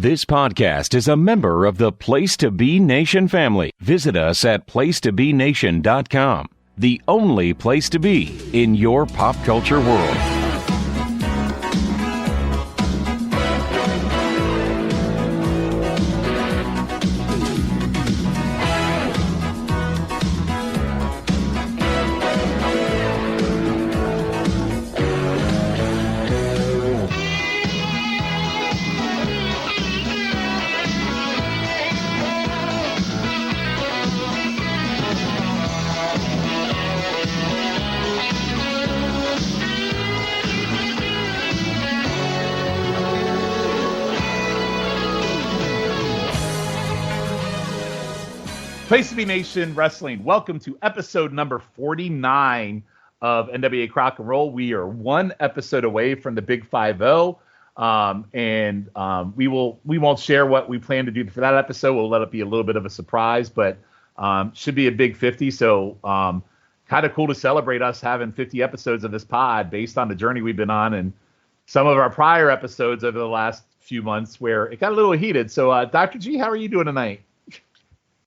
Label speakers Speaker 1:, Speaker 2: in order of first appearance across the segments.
Speaker 1: This podcast is a member of the Place to Be Nation family. Visit us at placetobenation.com, the only place to be in your pop culture world.
Speaker 2: Place to Be Nation Wrestling. Welcome to episode number 49 of NWA Crock and Roll. We are one episode away from the Big 5-0, and we won't share what we plan to do for that episode. We'll let it be a little bit of a surprise, but should be a big 50. So kind of cool to celebrate us having 50 episodes of this pod based on the journey we've been on and some of our prior episodes over the last few months where it got a little heated. So Dr. G, how are you doing tonight?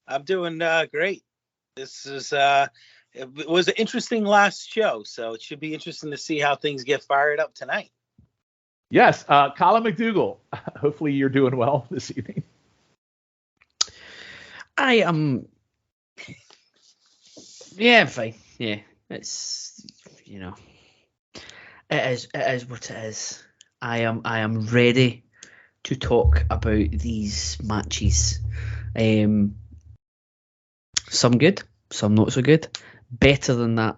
Speaker 3: I'm doing great. This is it was an interesting last show, so it should be interesting to see how things get fired up tonight.
Speaker 2: Yes, Colin McDougall. Hopefully you're doing well this evening.
Speaker 4: I am. Yeah, I'm fine. Yeah, it's it is what it is. I am ready to talk about these matches. Some good, some not so good. Better than that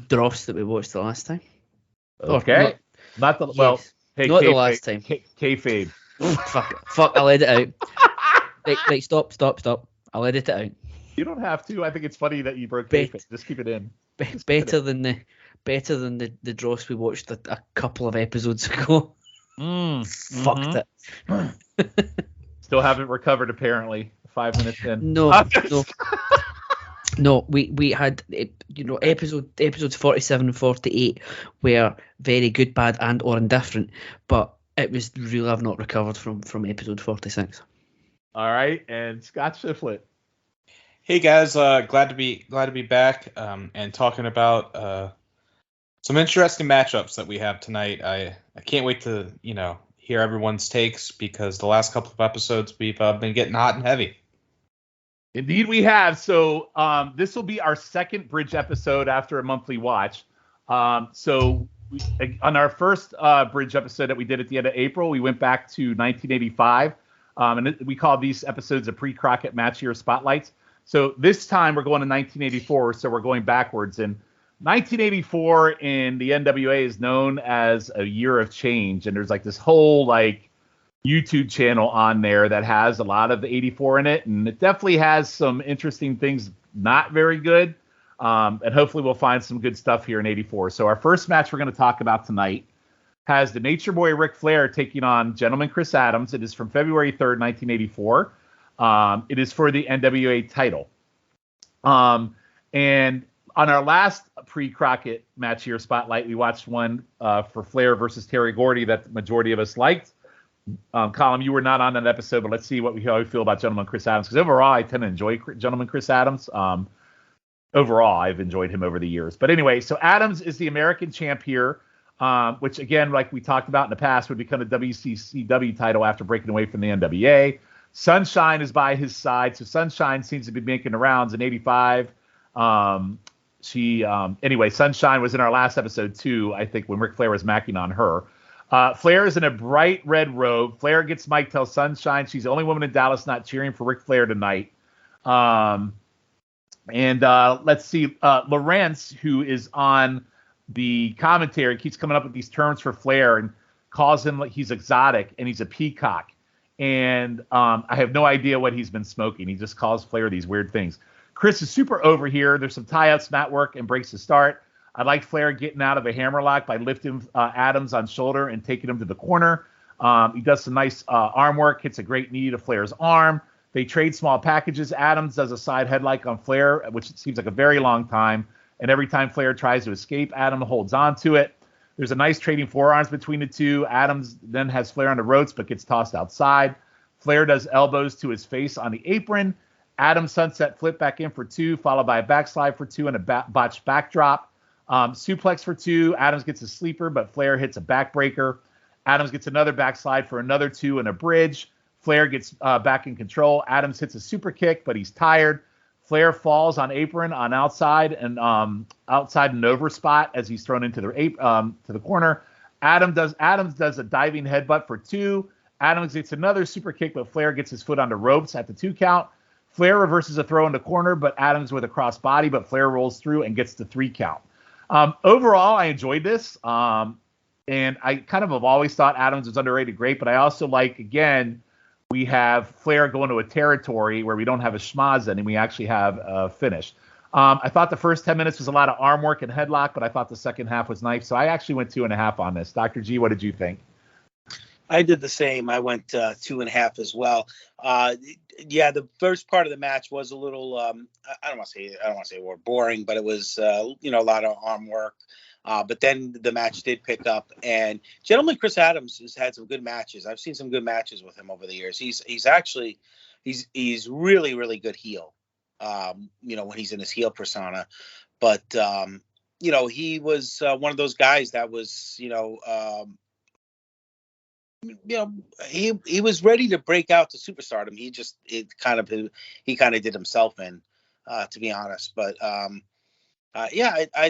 Speaker 4: dross that we watched the last time.
Speaker 2: Okay. Not the last time. Kayfabe.
Speaker 4: Fuck, I'll edit it out. Right, stop. I'll edit it out.
Speaker 2: You don't have to. I think it's funny that you broke kayfabe. Just keep it in.
Speaker 4: Better than the dross we watched a couple of episodes ago. Fucked it.
Speaker 2: Still haven't recovered apparently. 5 minutes in.
Speaker 4: No. We had episodes 47 and 48 were very good, bad, and or indifferent, but it was really I've not recovered from episode 46.
Speaker 2: All right, and Scott Shiflett.
Speaker 5: Hey guys, glad to be back and talking about some interesting matchups that we have tonight. I can't wait to hear everyone's takes because the last couple of episodes we've been getting hot and heavy.
Speaker 2: Indeed we have. So this will be our second Bridge episode after a monthly watch. On our first Bridge episode that we did at the end of April, we went back to 1985. We call these episodes a Pre-Crockett Match Year Spotlights. So this time we're going to 1984, so we're going backwards. And 1984 in the NWA is known as a year of change. And there's like this whole YouTube channel on there that has a lot of 84 in it, and it definitely has some interesting things not very good, and hopefully we'll find some good stuff here in 84. So our first match we're going to talk about tonight has the Nature Boy Ric Flair taking on Gentleman Chris Adams. It is from February 3rd, 1984. It is for the NWA title. And on our last Pre-Crockett Match Year Spotlight, we watched one for Flair versus Terry Gordy that the majority of us liked. Colin, you were not on that episode, but let's see how we feel about Gentleman Chris Adams. Because overall, I tend to enjoy Gentleman Chris Adams. Overall, I've enjoyed him over the years. But anyway, so Adams is the American champ here, which, again, like we talked about in the past, would become a WCCW title after breaking away from the NWA. Sunshine is by his side. So Sunshine seems to be making the rounds in 85. Anyway, Sunshine was in our last episode, too, I think, when Ric Flair was macking on her. Flair is in a bright red robe. Flair gets Mike, tells Sunshine she's the only woman in Dallas not cheering for Ric Flair tonight. Let's see. Lawrence, who is on the commentary, keeps coming up with these terms for Flair and calls him like he's exotic and he's a peacock. And I have no idea what he's been smoking. He just calls Flair these weird things. Chris is super over here. There's some tie-ups, mat work, and breaks to start. I like Flair getting out of a hammerlock by lifting Adams on shoulder and taking him to the corner. He does some nice arm work, hits a great knee to Flair's arm. They trade small packages. Adams does a side headlock on Flair, which seems like a very long time. And every time Flair tries to escape, Adam holds on to it. There's a nice trading forearms between the two. Adams then has Flair on the ropes, but gets tossed outside. Flair does elbows to his face on the apron. Adams sunset flip back in for 2, followed by a backslide for 2 and a botched backdrop. Suplex for 2. Adams gets a sleeper, but Flair hits a backbreaker. Adams gets another backslide for another 2 and a bridge. Flair gets back in control. Adams hits a super kick, but he's tired. Flair falls on apron on outside and outside and over spot as he's thrown into the corner. Adams does a diving headbutt for 2. Adams gets another super kick, but Flair gets his foot on the ropes at the 2 count. Flair reverses a throw in the corner, but Adams with a cross body, but Flair rolls through and gets the 3 count. Overall, I enjoyed this. And I kind of have always thought Adams was underrated great, but I also like, again, we have Flair going to a territory where we don't have a schmaz and we actually have a finish. I thought the first 10 minutes was a lot of arm work and headlock, but I thought the second half was nice. So I actually went 2.5 on this. Dr. G, what did you think?
Speaker 3: I did the same. I went 2.5 as well. Yeah, the first part of the match was a little I don't want to say more boring, but it was a lot of arm work. But then the match did pick up, and gentleman Chris Adams has had some good matches. I've seen some good matches with him over the years. He's really, really good heel. When he's in his heel persona, but he was one of those guys that was he was ready to break out to superstardom. He kind of did himself in, to be honest. But I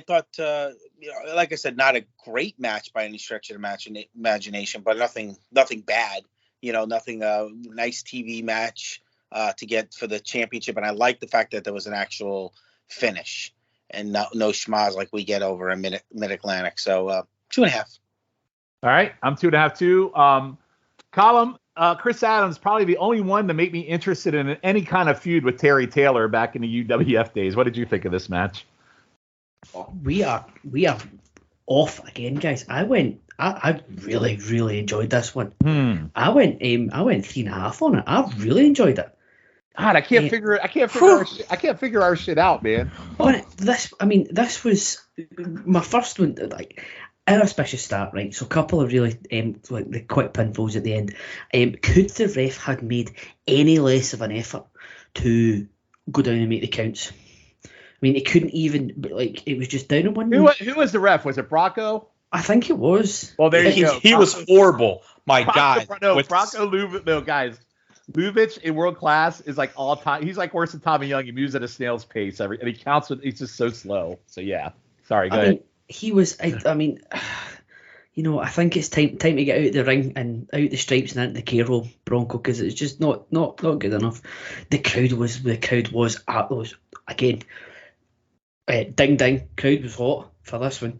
Speaker 3: thought like I said, not a great match by any stretch of the imagination, but nothing bad. Nothing nice TV match to get for the championship, and I like the fact that there was an actual finish and no schmaz like we get over in Mid-Atlantic. So 2.5.
Speaker 2: All right, I'm 2.5 too. Column, Chris Adams, probably the only one to make me interested in any kind of feud with Terry Taylor back in the UWF days. What did you think of this match?
Speaker 4: We are off again, guys. I really, really enjoyed this one. I went 3.5 on it. I really enjoyed it.
Speaker 2: God, I can't figure our shit out, man.
Speaker 4: This was my first one. Like, inauspicious start, right? So a couple of really like the quick pinfalls at the end. Could the ref had made any less of an effort to go down and make the counts? I mean, it couldn't even. Like, it was just down on one.
Speaker 2: Who was the ref? Was it Brocco?
Speaker 4: I think it was.
Speaker 2: Well, there you go.
Speaker 5: He was horrible. My God.
Speaker 2: Brocco Lubitsch. No, guys. Lubitsch in world class is like all time. He's like worse than Tommy Young. He moves at a snail's pace. And he counts with. He's just so slow. So yeah. Sorry. Go ahead.
Speaker 4: He was. I think it's time to get out of the ring and out the stripes and into the K-roll, Bronco, because it's just not good enough. The crowd was again. Ding ding. Crowd was hot for this one.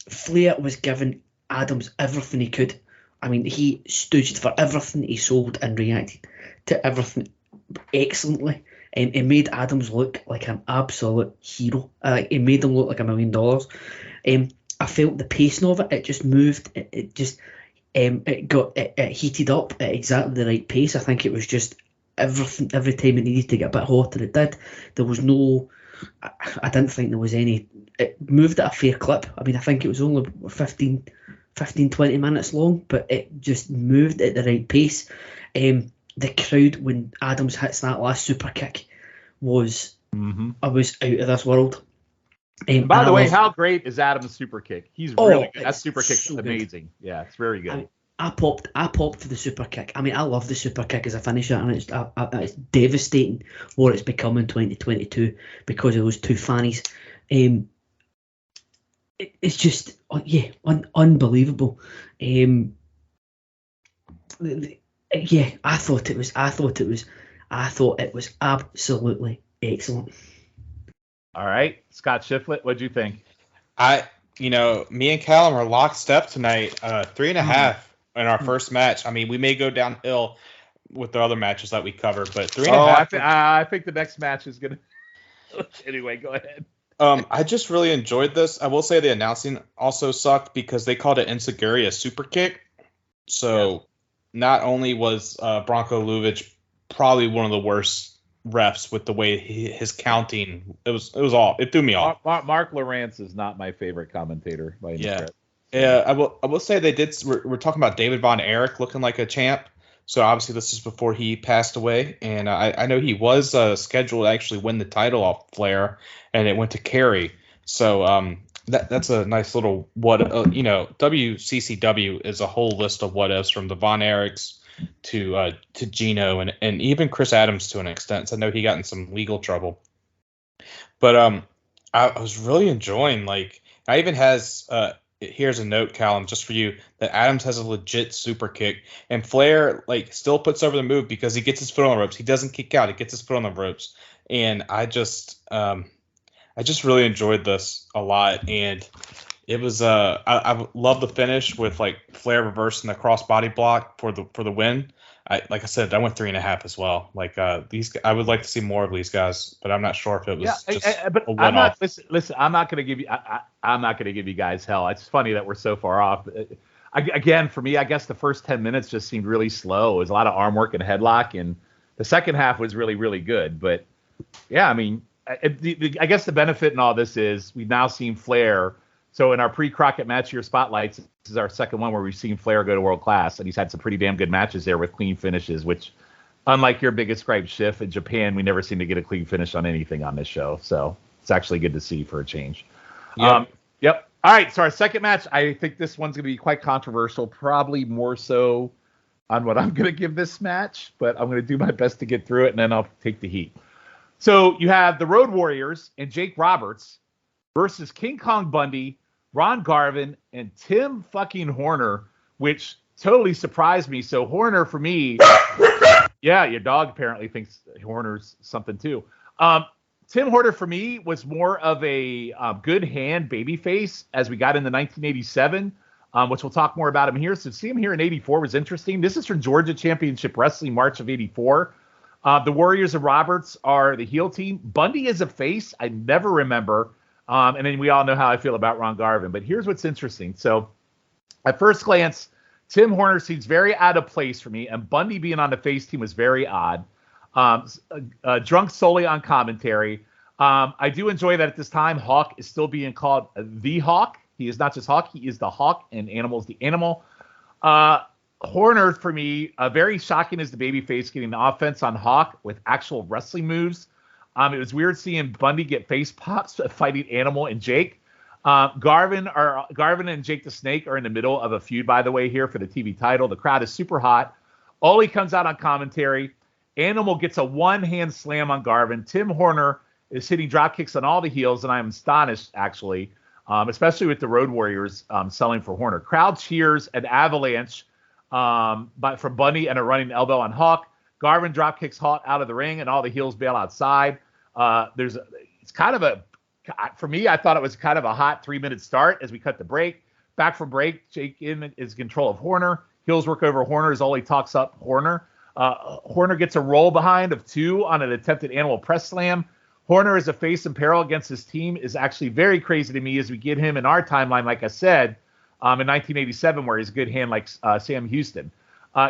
Speaker 4: Flair was giving Adams everything he could. I mean, he stooged for everything he sold and reacted to everything excellently. It made Adams look like an absolute hero. It made him look like $1 million. I felt the pacing of it. It just moved. It heated up at exactly the right pace. I think it was just everything. Every time it needed to get a bit hotter, it did. There was no. I didn't think there was any. It moved at a fair clip. I mean, I think it was only 15, 20 minutes long, but it just moved at the right pace. The crowd when Adams hits that last super kick was I was out of this world.
Speaker 2: By the way, how great is Adams' super kick? He's really good. That super kick's so amazing. Good. Yeah, it's very good.
Speaker 4: I popped for the super kick. I mean, I love the super kick as a finisher, and it's devastating what it's become in 2022 because of those two fannies. It's just unbelievable. I thought it was absolutely excellent.
Speaker 2: All right, Scott Shiflett, what'd you think?
Speaker 5: Me and Callum are lockstep tonight. 3.5 in our first match. I mean, we may go downhill with the other matches that we cover, but 3.5.
Speaker 2: I think the next match is gonna. Anyway, go ahead.
Speaker 5: I just really enjoyed this. I will say the announcing also sucked because they called it Enziguri a super kick. So not only was Bronco Lubitsch probably one of the worst refs with the way his counting. It threw me off.
Speaker 2: Mark Lawrence is not my favorite commentator by any stretch.
Speaker 5: Yeah, I will say they did. We're talking about David Von Erich looking like a champ. So obviously this is before he passed away, and I know he was scheduled to actually win the title off Flair, and it went to Kerry. So that's a nice little WCCW is a whole list of what ifs, from the Von Erichs to Gino and even Chris Adams to an extent. So I know he got in some legal trouble, but I was really enjoying, like, I even has here's a note, Callum, just for you, that Adams has a legit super kick, and Flair like still puts over the move because he gets his foot on the ropes. He doesn't kick out; he gets his foot on the ropes, and I just really enjoyed this a lot, and it was I love the finish with like Flair reversing the crossbody block for the win. Like I said, I went 3.5 as well. Like these, I would like to see more of these guys, but I'm not sure if it was
Speaker 2: but
Speaker 5: a
Speaker 2: I'm not.
Speaker 5: one-off.
Speaker 2: Listen, I'm not going to give you. I'm not going to give you guys hell. It's funny that we're so far off. Again, for me, I guess the first 10 minutes just seemed really slow. It was a lot of arm work and headlock, and the second half was really, really good. But yeah, I mean, I guess the benefit in all this is we've now seen Flair. So in our pre-Crockett match year spotlights, this is our second one where we've seen Flair go to world class, and he's had some pretty damn good matches there with clean finishes, which, unlike your biggest gripe, Schiff, in Japan, we never seem to get a clean finish on anything on this show. So it's actually good to see for a change. Yep. All right, so our second match, I think this one's going to be quite controversial, probably more so on what I'm going to give this match, but I'm going to do my best to get through it, and then I'll take the heat. So you have the Road Warriors and Jake Roberts versus King Kong Bundy, Ron Garvin, and Tim fucking Horner, which totally surprised me. So Horner, for me, yeah, your dog apparently thinks Horner's something too. Tim Horner, for me, was more of a good hand babyface as we got into 1987, which we'll talk more about him here. So to see him here in 84 was interesting. This is from Georgia Championship Wrestling, March of 84. The Warriors and Roberts are the heel team. Bundy is a face. I never remember. And then we all know how I feel about Ron Garvin. But here's what's interesting. So at first glance, Tim Horner seems very out of place for me. And Bundy being on the face team was very odd. Drunk solely on commentary. I do enjoy that at this time, Hawk is still being called the Hawk. He is not just Hawk. He is the Hawk, and Animal's the Animal. Horner, for me, very shocking as the babyface, getting the offense on Hawk with actual wrestling moves. It was weird seeing Bundy get face pops fighting Animal and Jake. Garvin and Jake the Snake are in the middle of a feud, by the way, here for the TV title. The crowd is super hot. Ole comes out on commentary. Animal gets a one-hand slam on Garvin. Tim Horner is hitting drop kicks on all the heels, and I am astonished, actually, especially with the Road Warriors selling for Horner. Crowd cheers an avalanche from Bundy and a running elbow on Hawk. Garvin drop kicks Hawk out of the ring, and all the heels bail outside. It's kind of for me, I thought it was kind of a hot 3-minute start as we cut the break. Back from break, Jake is in control of Horner. Heels work over Horner as Ole talks up Horner. Horner gets a roll behind of 2 on an attempted Animal press slam. Horner as a face in peril against his team is actually very crazy to me as we get him in our timeline, like I said, in 1987, where he's a good hand like Sam Houston.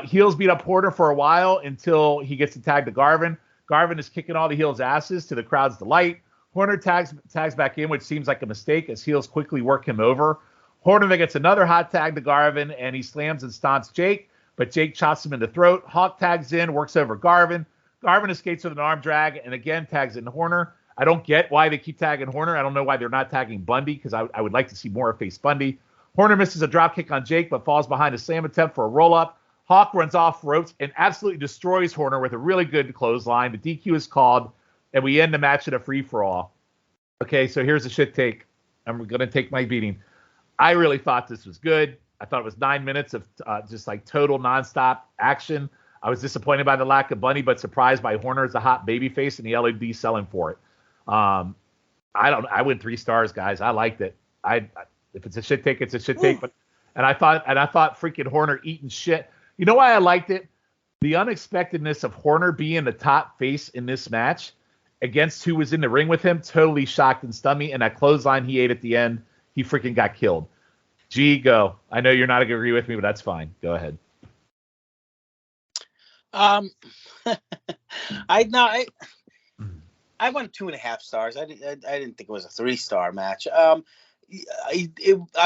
Speaker 2: Heels beat up Horner for a while until he gets to tag to Garvin. Garvin is kicking all the heels' asses to the crowd's delight. Horner tags back in, which seems like a mistake as heels quickly work him over. Horner then gets another hot tag to Garvin, and he slams and stomps Jake, but Jake chops him in the throat. Hawk tags in, works over Garvin. Garvin escapes with an arm drag and again tags in Horner. I don't get why they keep tagging Horner. I don't know why they're not tagging Bundy, because I would like to see more of face Bundy. Horner misses a drop kick on Jake, but falls behind a slam attempt for a roll-up. Hawk runs off ropes and absolutely destroys Horner with a really good clothesline. The DQ is called, and we end the match in a free-for-all. Okay, so here's a shit take. I'm going to take my beating. I really thought this was good. I thought it was 9 minutes of just like total nonstop action. I was disappointed by the lack of Bundy, but surprised by Horner as a hot babyface and the LED selling for it. I went 3 stars, guys. I liked it. If it's a shit take, it's a shit take. But I thought freaking Horner eating shit. You know why I liked it? The unexpectedness of Horner being the top face in this match against who was in the ring with him totally shocked and stunned me. And that clothesline he ate at the end, he freaking got killed. G, go. I know you're not going to agree with me, but that's fine. Go ahead.
Speaker 3: I went 2.5 stars. I didn't think it was a 3-star match. I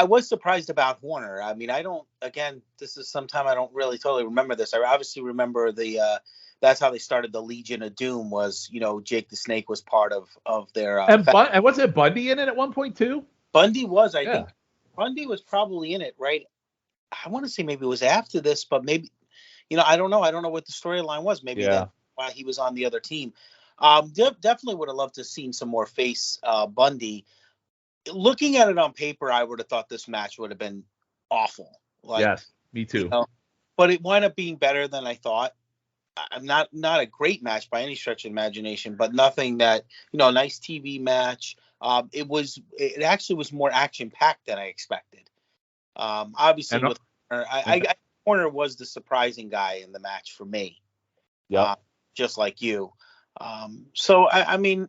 Speaker 3: was surprised about Horner. I mean, I don't. Again, this is sometime I don't really totally remember this. I obviously remember that's how they started the Legion of Doom. Was Jake the Snake was part of their.
Speaker 2: And was it Bundy in it at one point too?
Speaker 3: Bundy was. I think Bundy was probably in it, right? I want to say maybe it was after this, but maybe I don't know. I don't know what the storyline was. Maybe that while he was on the other team. Definitely would have loved to have seen some more face Bundy. Looking at it on paper, I would have thought this match would have been awful.
Speaker 2: Yes, me too.
Speaker 3: But it wound up being better than I thought. I'm not a great match by any stretch of imagination, but nothing that nice TV match. It actually was more action packed than I expected. Obviously, with Horner was the surprising guy in the match for me.
Speaker 2: Yeah,
Speaker 3: just like you. So I mean,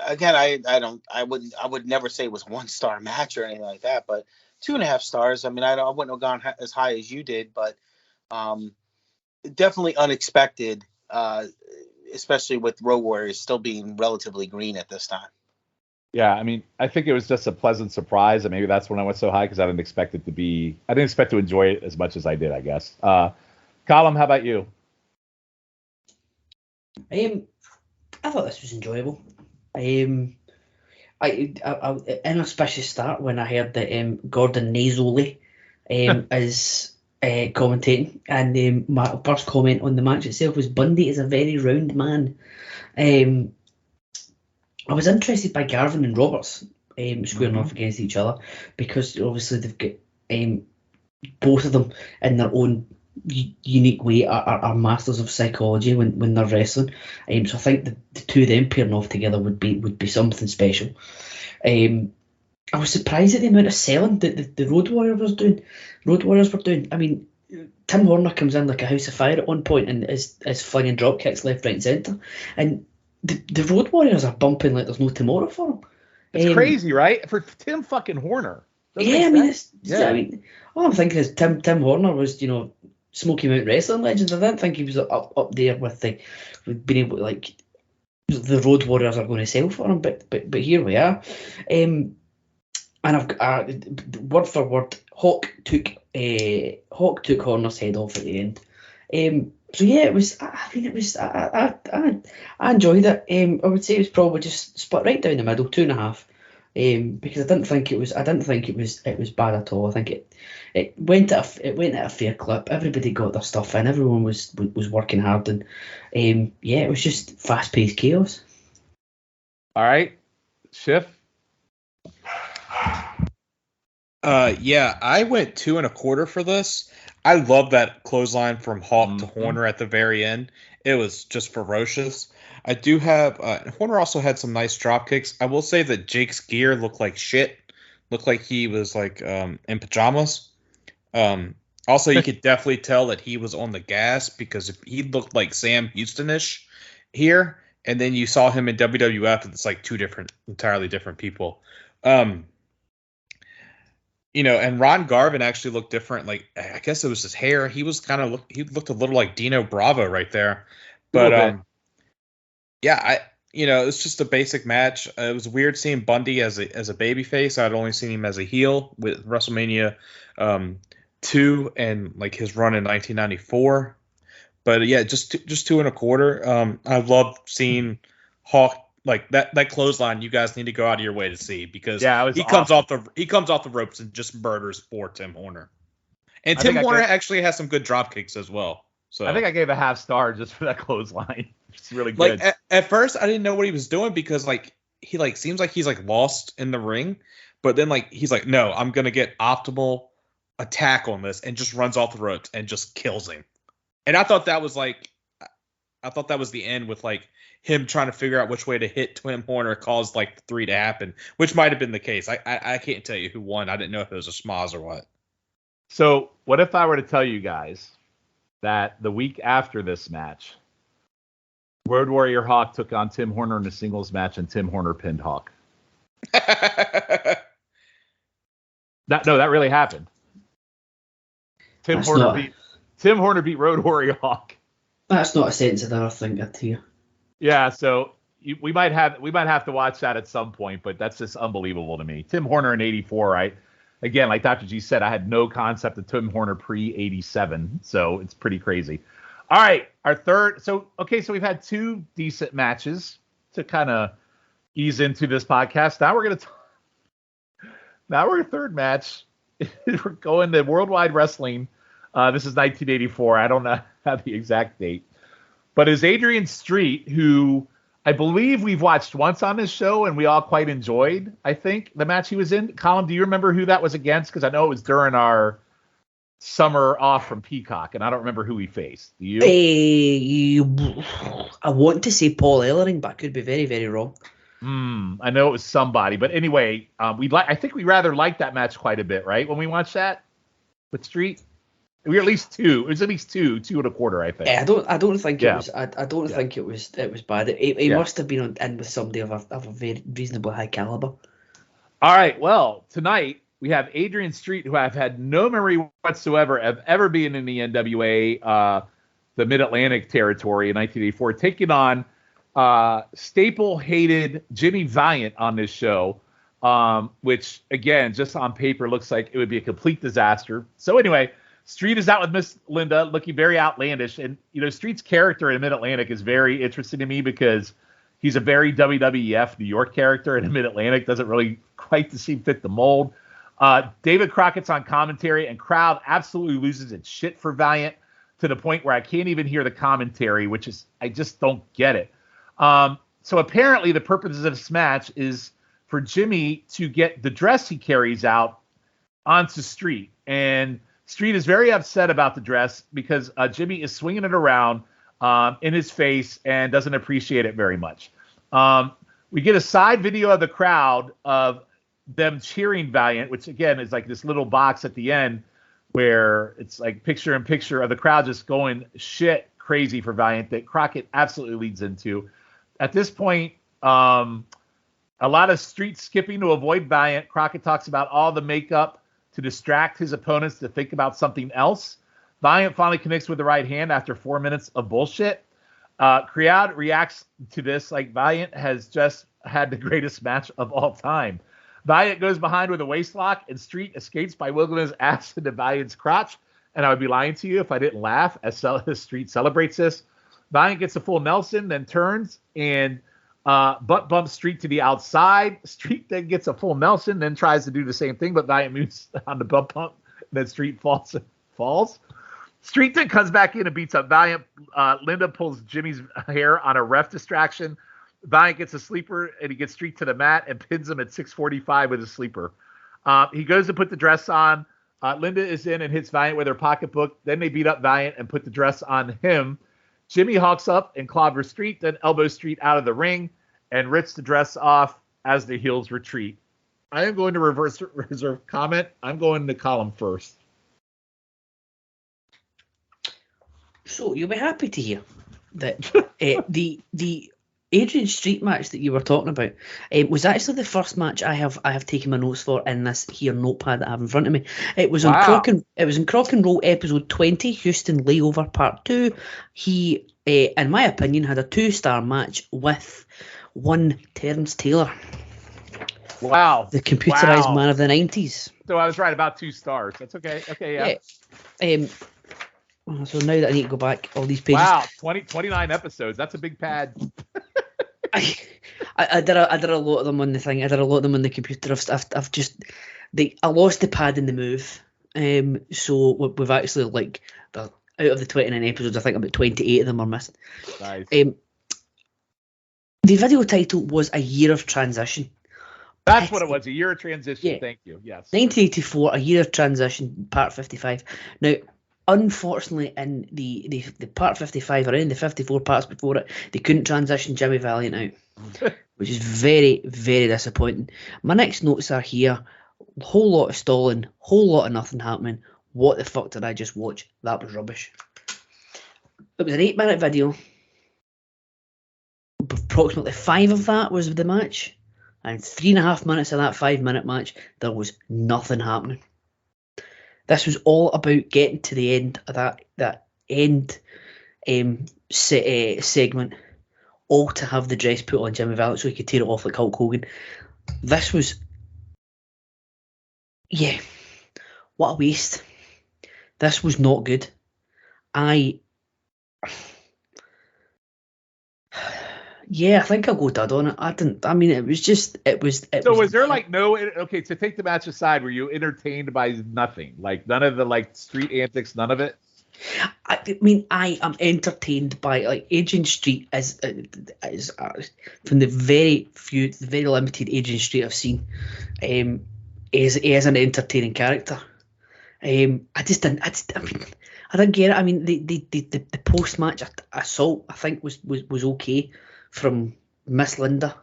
Speaker 3: again, I would never say it was 1-star match or anything like that, but 2.5 stars. I mean, I wouldn't have gone as high as you did, but definitely unexpected, especially with Road Warriors still being relatively green at this time.
Speaker 2: Yeah, I mean, I think it was just a pleasant surprise, and maybe that's when I went so high because I didn't expect to enjoy it as much as I did, I guess. Colin, how about you?
Speaker 4: I thought this was enjoyable. I inauspicious start when I heard that Gordon Nazoli is commentating, and my first comment on the match itself was Bundy is a very round man. I was interested by Garvin and Roberts squaring off against each other because obviously they've got both of them in their own unique way are masters of psychology when they're wrestling. So I think the two of them pairing off together would be something special. I was surprised at the amount of selling that the Road Warriors were doing. I mean, Tim Horner comes in like a house of fire at one point and is flinging drop kicks left, right, and centre, and the Road Warriors are bumping like there's no tomorrow for them.
Speaker 2: It's crazy, right? For Tim fucking Horner.
Speaker 4: I mean, all I'm thinking is Tim Horner was Smoky Mountain Wrestling Legends. I didn't think he was up there with being able to, like, the Road Warriors are going to sell for him, but here we are. And I've got word for word, Hawk took Horner's head off at the end. So yeah, it was. I mean, it was. I enjoyed it. I would say it was probably just split right down the middle, 2.5. Because I didn't think it was bad at all. I think it went at a fair clip. Everybody got their stuff in. Everyone was working hard, and it was just fast paced chaos.
Speaker 2: All right, Schiff.
Speaker 5: I went 2.25 for this. I love that clothesline from Hawk to Horner at the very end. It was just ferocious. I do have Horner also had some nice drop kicks. I will say that Jake's gear looked like shit. Looked like he was like in pajamas. Also, you could definitely tell that he was on the gas because he looked like Sam Houston-ish here, and then you saw him in WWF. It's like two entirely different people. And Ron Garvin actually looked different. Like, I guess it was his hair. He was he looked a little like Dino Bravo right there. But it's just a basic match. It was weird seeing Bundy as a babyface. I'd only seen him as a heel with WrestleMania 2 and like his run in 1994. But yeah, just 2.25. I love seeing Hawk. Like that clothesline, you guys need to go out of your way to see because comes off the ropes and just murders poor Tim Horner. And Tim Horner actually has some good drop kicks as well. So
Speaker 2: I think I gave a 0.5 star just for that clothesline. It's really good.
Speaker 5: Like at first, I didn't know what he was doing because he seems like he's like lost in the ring, but then he's like, no, I'm gonna get optimal attack on this, and just runs off the ropes and just kills him. And I thought that was the end with like him trying to figure out which way to hit Tim Horner caused like the 3 to happen, which might have been the case. I can't tell you who won. I didn't know if it was a schmoz or what.
Speaker 2: So what if I were to tell you guys that the week after this match, Road Warrior Hawk took on Tim Horner in a singles match and Tim Horner pinned Hawk? That really happened. Tim Horner beat Road Warrior Hawk.
Speaker 4: That's not a sensitive thing to hear.
Speaker 2: Yeah, so we might have to watch that at some point, but that's just unbelievable to me. Tim Horner in '84, again, like Dr. G said, I had no concept of Tim Horner pre '87, so it's pretty crazy. All right, our third. So we've had two decent matches to kind of ease into this podcast. Now we're third match. We're going to Worldwide Wrestling. This is 1984. I don't know have the exact date. But is Adrian Street, who I believe we've watched once on this show and we all quite enjoyed, I think, the match he was in. Colin, do you remember who that was against? Because I know it was during our summer off from Peacock, and I don't remember who he faced. Do you?
Speaker 4: I want to say Paul Ellering, but I could be very, very wrong.
Speaker 2: I know it was somebody. But anyway, I think we rather liked that match quite a bit, right? When we watched that with Street? We were at least two. It was at least two and a quarter, I think.
Speaker 4: I don't think it was. I don't think it was bad. He must have been in with somebody of a very reasonably high caliber.
Speaker 2: All right. Well, tonight we have Adrian Street, who I've had no memory whatsoever of ever being in the NWA, the Mid-Atlantic territory in 1984, taking on staple-hated Jimmy Valiant on this show, which again, just on paper, looks like it would be a complete disaster. So anyway. Street is out with Miss Linda, looking very outlandish. And, Street's character in Mid-Atlantic is very interesting to me because he's a very WWF New York character, and Mid-Atlantic doesn't really quite seem fit the mold. David Crockett's on commentary, and crowd absolutely loses its shit for Valiant to the point where I can't even hear the commentary, which is, I just don't get it. So apparently the purpose of this match is for Jimmy to get the dress he carries out onto Street. And Street is very upset about the dress because Jimmy is swinging it around in his face and doesn't appreciate it very much. We get a side video of the crowd of them cheering Valiant, which again is like this little box at the end where it's like picture in picture of the crowd just going shit crazy for Valiant that Crockett absolutely leads into. At this point, a lot of Street skipping to avoid Valiant. Crockett talks about all the makeup to distract his opponents to think about something else. Valiant finally connects with the right hand after 4 minutes of bullshit. Crowd reacts to this like Valiant has just had the greatest match of all time. Valiant goes behind with a waist lock, and Street escapes by wiggling his ass into Valiant's crotch. And I would be lying to you if I didn't laugh as Street celebrates this. Valiant gets a full Nelson, then turns and butt bumps Street to the outside. Street then gets a full Nelson, then tries to do the same thing, but Valiant moves on the butt bump, and then Street falls. Street then comes back in and beats up Valiant. Linda pulls Jimmy's hair on a ref distraction. Valiant gets a sleeper, and he gets Street to the mat and pins him at 6:45 with a sleeper. He goes to put the dress on. Linda is in and hits Valiant with her pocketbook. Then they beat up Valiant and put the dress on him. Jimmy hawks up and clobbers Street, then elbows Street out of the ring and rips the dress off as the heels retreat. I am going to reserve comment. I'm going to column first.
Speaker 4: So you'll be happy to hear that the Adrian Street match that you were talking about was actually the first match I have taken my notes for in this here notepad that I have in front of me. It was on Crock and Roll episode 20, Houston Layover Part 2. He, in my opinion, had a 2-star match with one Terrence Taylor.
Speaker 2: Wow.
Speaker 4: The computerized man of the 90s.
Speaker 2: So I was right about 2 stars. That's okay. Okay, yeah.
Speaker 4: So now that I need to go back all these pages.
Speaker 2: Wow, 29 episodes. That's a big pad.
Speaker 4: I did a lot of them on the thing. I did a lot of them on the computer. I lost the pad in the move. So we've actually out of the 29 episodes, I think about 28 of them are missing.
Speaker 2: Nice.
Speaker 4: The video title was A Year of Transition.
Speaker 2: That's what it was. A year of transition. Yeah. Thank you. Yes.
Speaker 4: 1984, A Year of Transition, Part 55. Now, unfortunately, in the Part 55 or in the 54 parts before it, they couldn't transition Jimmy Valiant out, which is very, very disappointing. My next notes are here. Whole lot of stalling, whole lot of nothing happening. What the fuck did I just watch? That was rubbish. It was an 8-minute video. Approximately 5 of that was the match. And 3.5 minutes of that 5-minute match, there was nothing happening. This was all about getting to the end of that end segment all to have the dress put on Jimmy Valiant so he could tear it off like Hulk Hogan. This was, yeah, what a waste. This was not good. I think I'll go dud on it. It was just,
Speaker 2: So was there like no, okay, to take the match aside, were you entertained by nothing? Like none of the like street antics, none of it?
Speaker 4: I am entertained by like Adrian Street as from the very limited Adrian Street I've seen, is an entertaining character. I didn't get it. I mean, the post match assault I think was okay from Miss Linda.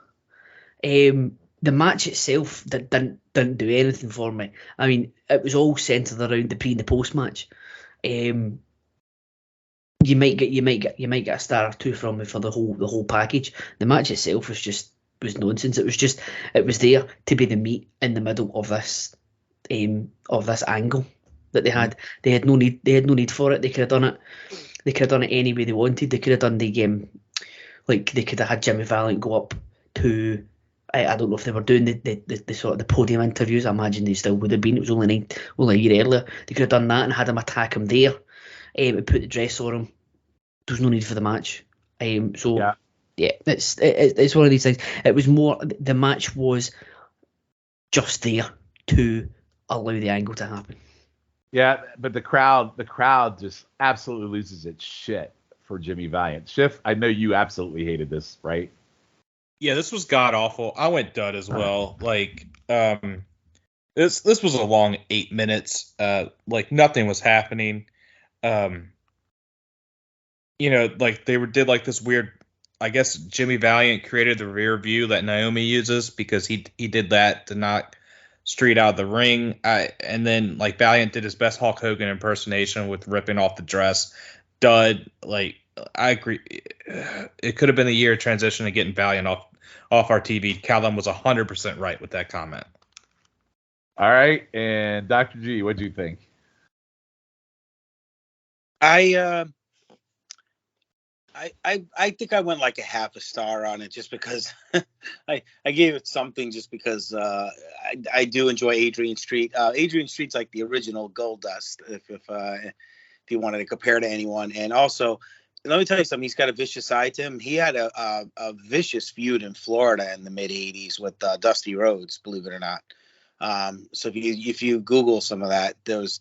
Speaker 4: The match itself didn't do anything for me. I mean, it was all centered around the pre and the post match. You might get a star or two from me for the whole package. The match itself was nonsense. It was there to be the meat in the middle of this angle that they had. They had no need for it. They could have done it. They could have done it any way they wanted. They could have done the like they could have had Jimmy Valiant go up to. I don't know if they were doing the sort of the podium interviews. I imagine they still would have been. It was only a year earlier. They could have done that and had him attack him there. And put the dress on him. There was no need for the match. It's one of these things. It was more, the match was just there to allow the angle to happen.
Speaker 2: Yeah, but the crowd just absolutely loses its shit for Jimmy Valiant. Schiff, I know you absolutely hated this, right?
Speaker 5: Yeah, this was god awful. I went dud as well. Like, this was a long 8 minutes. Like nothing was happening. Like they did like this weird. I guess Jimmy Valiant created the rear view that Naomi uses because he did that to knock Street out of the ring. And then like Valiant did his best Hulk Hogan impersonation with ripping off the dress. Dud. Like I agree. It could have been a year of transition to getting Valiant off our TV. Callum was 100% right with that comment.
Speaker 2: All right, and Dr. G, what do you think?
Speaker 3: I think I went like a half a star on it just because I gave it something just because I do enjoy Adrian Street. Adrian Street's like the original Goldust if you wanted to compare to anyone. And also, let me tell you something. He's got a vicious side to him. He had a vicious feud in Florida in the mid '80s with Dusty Rhodes, believe it or not. So if you Google some of that, there was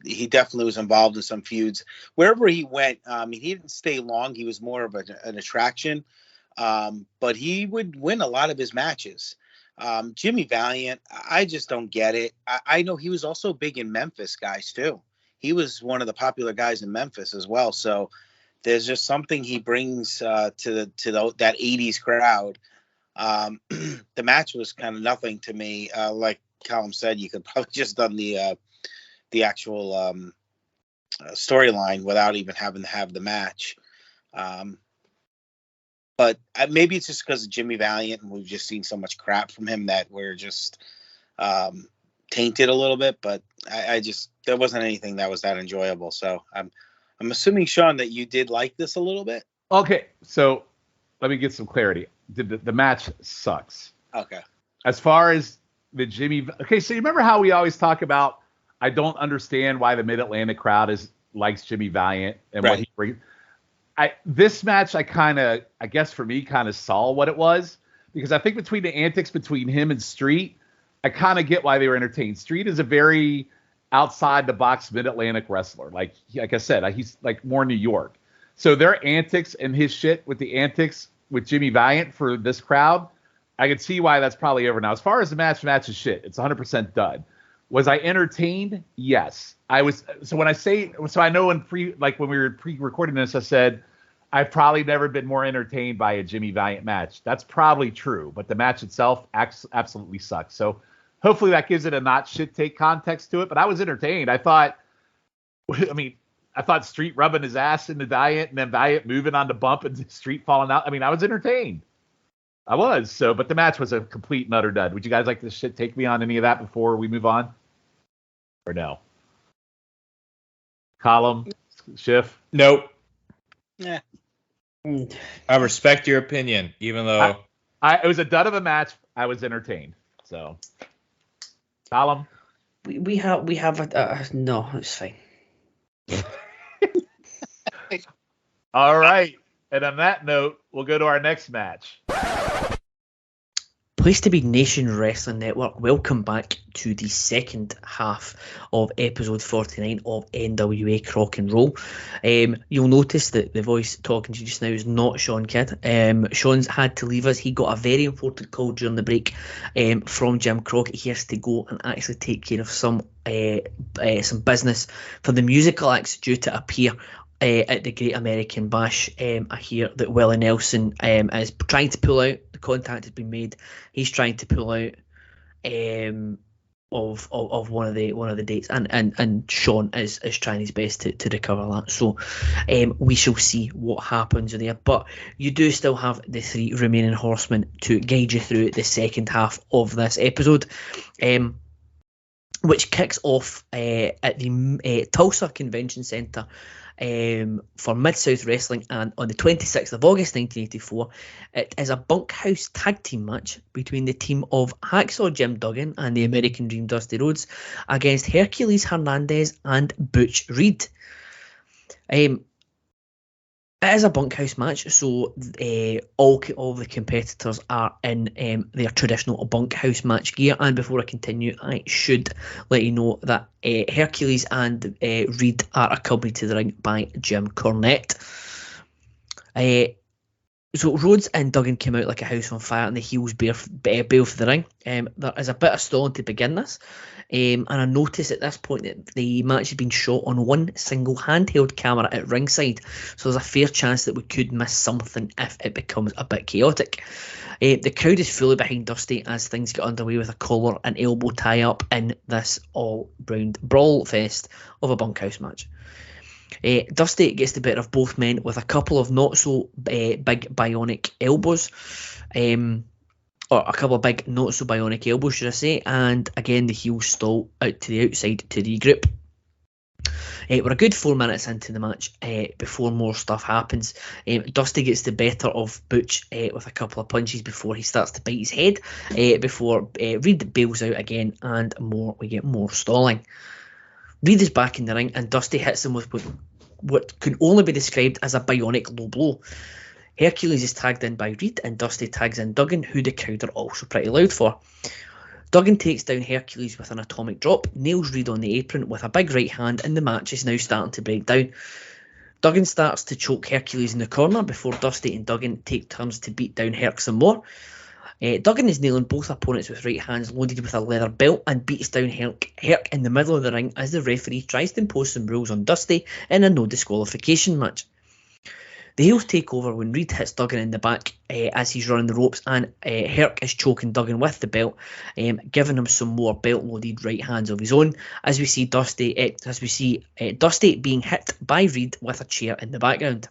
Speaker 3: he definitely was involved in some feuds. Wherever he went, he didn't stay long. He was more of an attraction, but he would win a lot of his matches. Jimmy Valiant, I just don't get it. I know he was also big in Memphis, guys, too. He was one of the popular guys in Memphis as well. So there's just something he brings to that 80s crowd. The match was kind of nothing to me. Like Callum said, you could probably just done the actual storyline without even having to have the match. But maybe it's just because of Jimmy Valiant and we've just seen so much crap from him that we're just tainted a little bit. But I just, there wasn't anything that was that enjoyable. So I'm assuming, Sean, that you did like this a little bit.
Speaker 2: Okay, so let me get some clarity. The match sucks.
Speaker 3: Okay.
Speaker 2: As far as the Jimmy, okay, so you remember how we always talk about, I don't understand why the Mid-Atlantic crowd likes Jimmy Valiant and
Speaker 3: right.
Speaker 2: what he brings. This match, I guess for me, kind of saw what it was, because I think between the antics between him and Street, I kind of get why they were entertained. Street is a very outside the box Mid-Atlantic wrestler. Like I said, he's like more New York. So their antics and his shit with the antics with Jimmy Valiant for this crowd, I could see why that's probably over now. As far as the match is shit. It's 100% dud. Was I entertained? Yes. I was. So when I say, so I know when we were pre-recording this, I said, I've probably never been more entertained by a Jimmy Valiant match. That's probably true, but the match itself absolutely sucks. So hopefully that gives it a not shit take context to it, but I was entertained. I thought Street rubbing his ass into Valiant and then Valiant moving on the bump and Street falling out. I mean, I was entertained. I was. So, but the match was a complete and utter dud. Would you guys like to shit take me on any of that before we move on? Or no? Column? Schiff?
Speaker 5: Nope.
Speaker 3: Yeah.
Speaker 5: I respect your opinion, even though
Speaker 2: it was a dud of a match. I was entertained. So, Column.
Speaker 4: We have no, it's fine.
Speaker 2: All right. And on that note, we'll go to our next match.
Speaker 4: Place to Be Nation Wrestling Network, welcome back to the second half of episode 49 of NWA Crock and Roll. You'll notice that the voice talking to you just now is not Sean Kidd. Sean's had to leave us. He got a very important call during the break from Jim Crockett. He has to go and actually take care of some business for the musical acts due to appear at the Great American Bash. I hear that Willie Nelson is trying to pull out. The contact has been made. He's trying to pull out of one of the dates, and Sean is trying his best to recover that. So we shall see what happens there. But you do still have the three remaining horsemen to guide you through the second half of this episode, which kicks off at the Tulsa Convention Center for Mid-South Wrestling, and on the 26th of August 1984 it is a bunkhouse tag team match between the team of Hacksaw Jim Duggan and the American Dream Dusty Rhodes against Hercules Hernandez and Butch Reed. It is a bunkhouse match, so all the competitors are in their traditional bunkhouse match gear. And before I continue, I should let you know that Hercules and Reed are accompanied to the ring by Jim Cornette. So Rhodes and Duggan came out like a house on fire, and the heels bail for the ring. There is a bit of stalling to begin this, and I noticed at this point that the match has been shot on one single handheld camera at ringside, so there's a fair chance that we could miss something if it becomes a bit chaotic. The crowd is fully behind Dusty as things get underway with a collar and elbow tie-up in this all-round brawl fest of a bunkhouse match. Dusty gets the better of both men with a couple of not so big bionic elbows, or a couple of big not so bionic elbows, should I say, and again the heels stall out to the outside to regroup. We're a good 4 minutes into the match before more stuff happens. Dusty gets the better of Butch with a couple of punches before he starts to bite his head, before Reed bails out again, and we get more stalling. Reed is back in the ring, and Dusty hits him with what can only be described as a bionic low blow. Hercules is tagged in by Reed, and Dusty tags in Duggan, who the crowd are also pretty loud for. Duggan takes down Hercules with an atomic drop, nails Reed on the apron with a big right hand, and the match is now starting to break down. Duggan starts to choke Hercules in the corner before Dusty and Duggan take turns to beat down Herc some more. Duggan is nailing both opponents with right hands loaded with a leather belt and beats down Herc in the middle of the ring as the referee tries to impose some rules on Dusty in a no disqualification match. The heels take over when Reed hits Duggan in the back as he's running the ropes, and Herc is choking Duggan with the belt, giving him some more belt-loaded right hands of his own. As we see Dusty being hit by Reed with a chair in the background.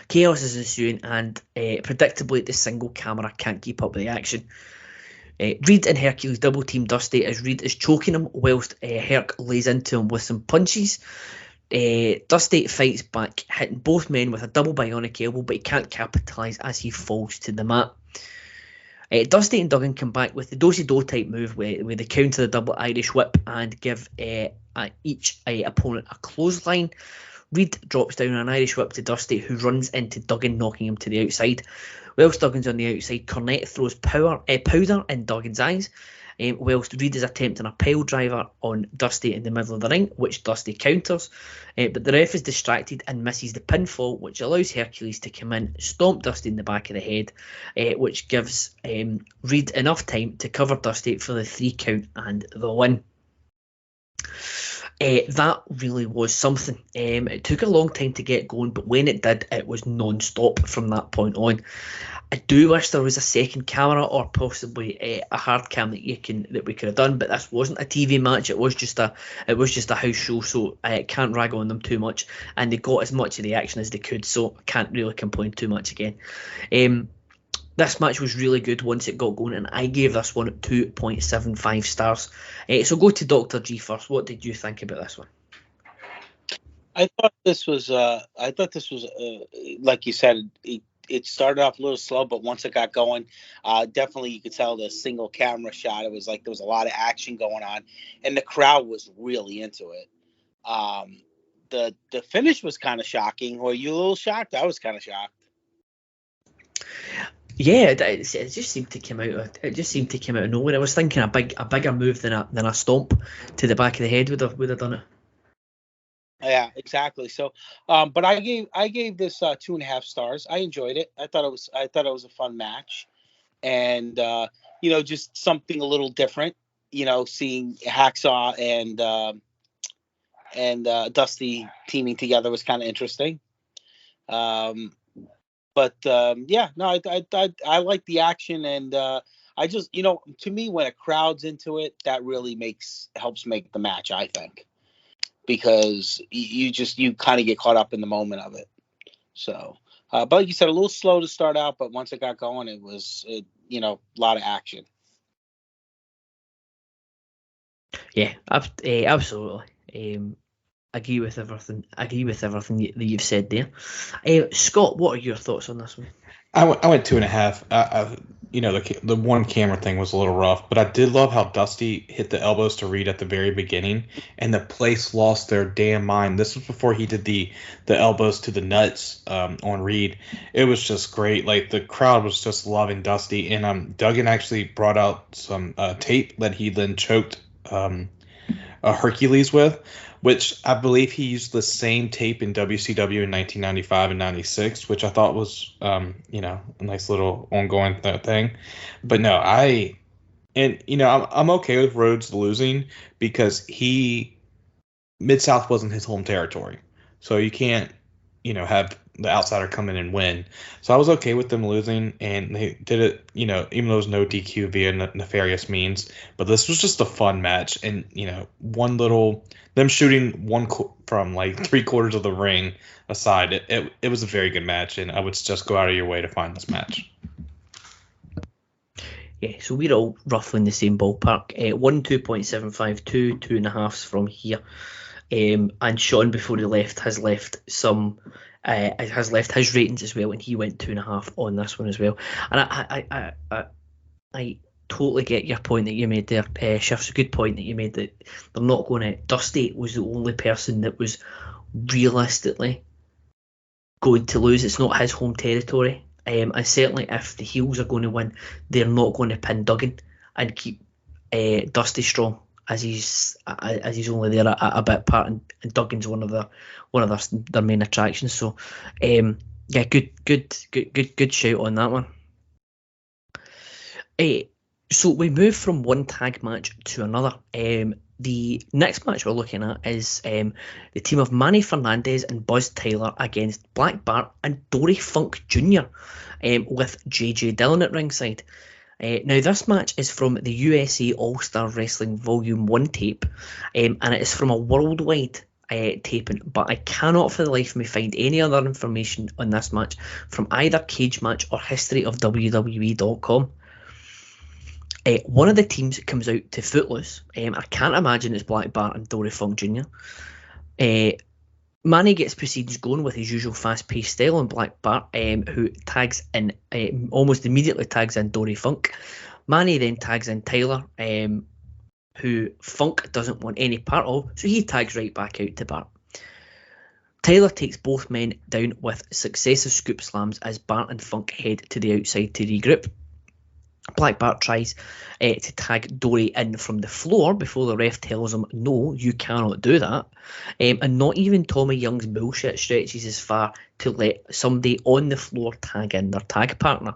Speaker 4: Chaos is ensuing, and predictably the single camera can't keep up with the action. Reed and Hercules double team Dusty as Reed is choking him whilst Herc lays into him with some punches. Dusty fights back, hitting both men with a double bionic elbow, but he can't capitalise as he falls to the mat. Dusty and Duggan come back with the do-si-do type move where they counter the double Irish whip and give each opponent a clothesline. Reed drops down an Irish whip to Dusty, who runs into Duggan, knocking him to the outside. Whilst Duggan's on the outside, Cornette throws powder in Duggan's eyes, whilst Reed is attempting a pile driver on Dusty in the middle of the ring, which Dusty counters. But the ref is distracted and misses the pinfall, which allows Hercules to come in, stomp Dusty in the back of the head, which gives Reed enough time to cover Dusty for the 3 count and the win. That really was something. It took a long time to get going, but when it did, it was non-stop from that point on. I do wish there was a second camera, or possibly a hard cam that we could have done, but this wasn't a TV match. It was just a house show, so I can't rag on them too much, and they got as much of the action as they could, so I can't really complain too much again. This match was really good once it got going, and I gave this one 2.75 stars. So go to Dr. G first. What did you think about this one?
Speaker 3: I thought this was like you said, it started off a little slow, but once it got going, definitely you could tell the single camera shot. It was like there was a lot of action going on, and the crowd was really into it. The finish was kind of shocking. Were you a little shocked? I was kind of shocked.
Speaker 4: Yeah, it just seemed to come out. It just seemed to come out of nowhere. I was thinking a bigger move than a stomp to the back of the head would have done it.
Speaker 3: Yeah, exactly. So, but I gave this 2.5 stars. I enjoyed it. I thought it was a fun match, and just something a little different. Seeing Hacksaw and Dusty teaming together was kind of interesting. Yeah, no, I like the action, and I just, to me, when a crowd's into it, that really helps make the match, I think, because you kind of get caught up in the moment of it. So, but like you said, a little slow to start out, but once it got going, it was, a lot of action.
Speaker 4: Yeah, absolutely. Agree with everything that you've said there. Scott, what are your thoughts on this one?
Speaker 5: I went 2.5. The one camera thing was a little rough, but I did love how Dusty hit the elbows to Reed at the very beginning, and the place lost their damn mind. This was before he did the elbows to the nuts on Reed. It was just great. Like, the crowd was just loving Dusty, and Duggan actually brought out some tape that he then choked Hercules with, which I believe he used the same tape in WCW in 1995 and 96, which I thought was, a nice little ongoing thing. But no, I'm okay with Rhodes losing because Mid-South wasn't his home territory. So you can't, have the outsider come in and win. So I was okay with them losing, and they did it, even though there was no DQ via nefarious means. But this was just a fun match, and, them shooting from like 3/4 of the ring aside, it was a very good match, and I would just go out of your way to find this match.
Speaker 4: Yeah, so we're all roughly in the same ballpark. 2.75, 2.5s from here. And Sean, before he left, has left his ratings as well, and he went 2.5 on this one as well. And I totally get your point that you made there, Schiff's a good point that you made, that they're not going to. Dusty was the only person that was realistically going to lose. It's not his home territory, and certainly if the heels are going to win, they're not going to pin Duggan and keep Dusty strong, as he's only there a bit part, and Duggan's one of their main attractions. So, yeah, good shout on that one. So we move from one tag match to another. The next match we're looking at is the team of Manny Fernandez and Buzz Taylor against Black Bart and Dory Funk Jr. With JJ Dillon at ringside. Now, this match is from the USA All-Star Wrestling Volume 1 tape, and it is from a worldwide taping, but I cannot for the life of me find any other information on this match from either Cage Match or History of WWE.com. One of the teams comes out to Footloose. I can't imagine it's Black Bart and Dory Funk Jr. Manny gets proceedings going with his usual fast-paced style on Black Bart, who tags in, almost immediately tags in Dory Funk. Manny then tags in Taylor, who Funk doesn't want any part of, so he tags right back out to Bart. Taylor takes both men down with successive scoop slams as Bart and Funk head to the outside to regroup. Black Bart tries to tag Dory in from the floor before the ref tells him, no, you cannot do that. And not even Tommy Young's bullshit stretches as far to let somebody on the floor tag in their tag partner.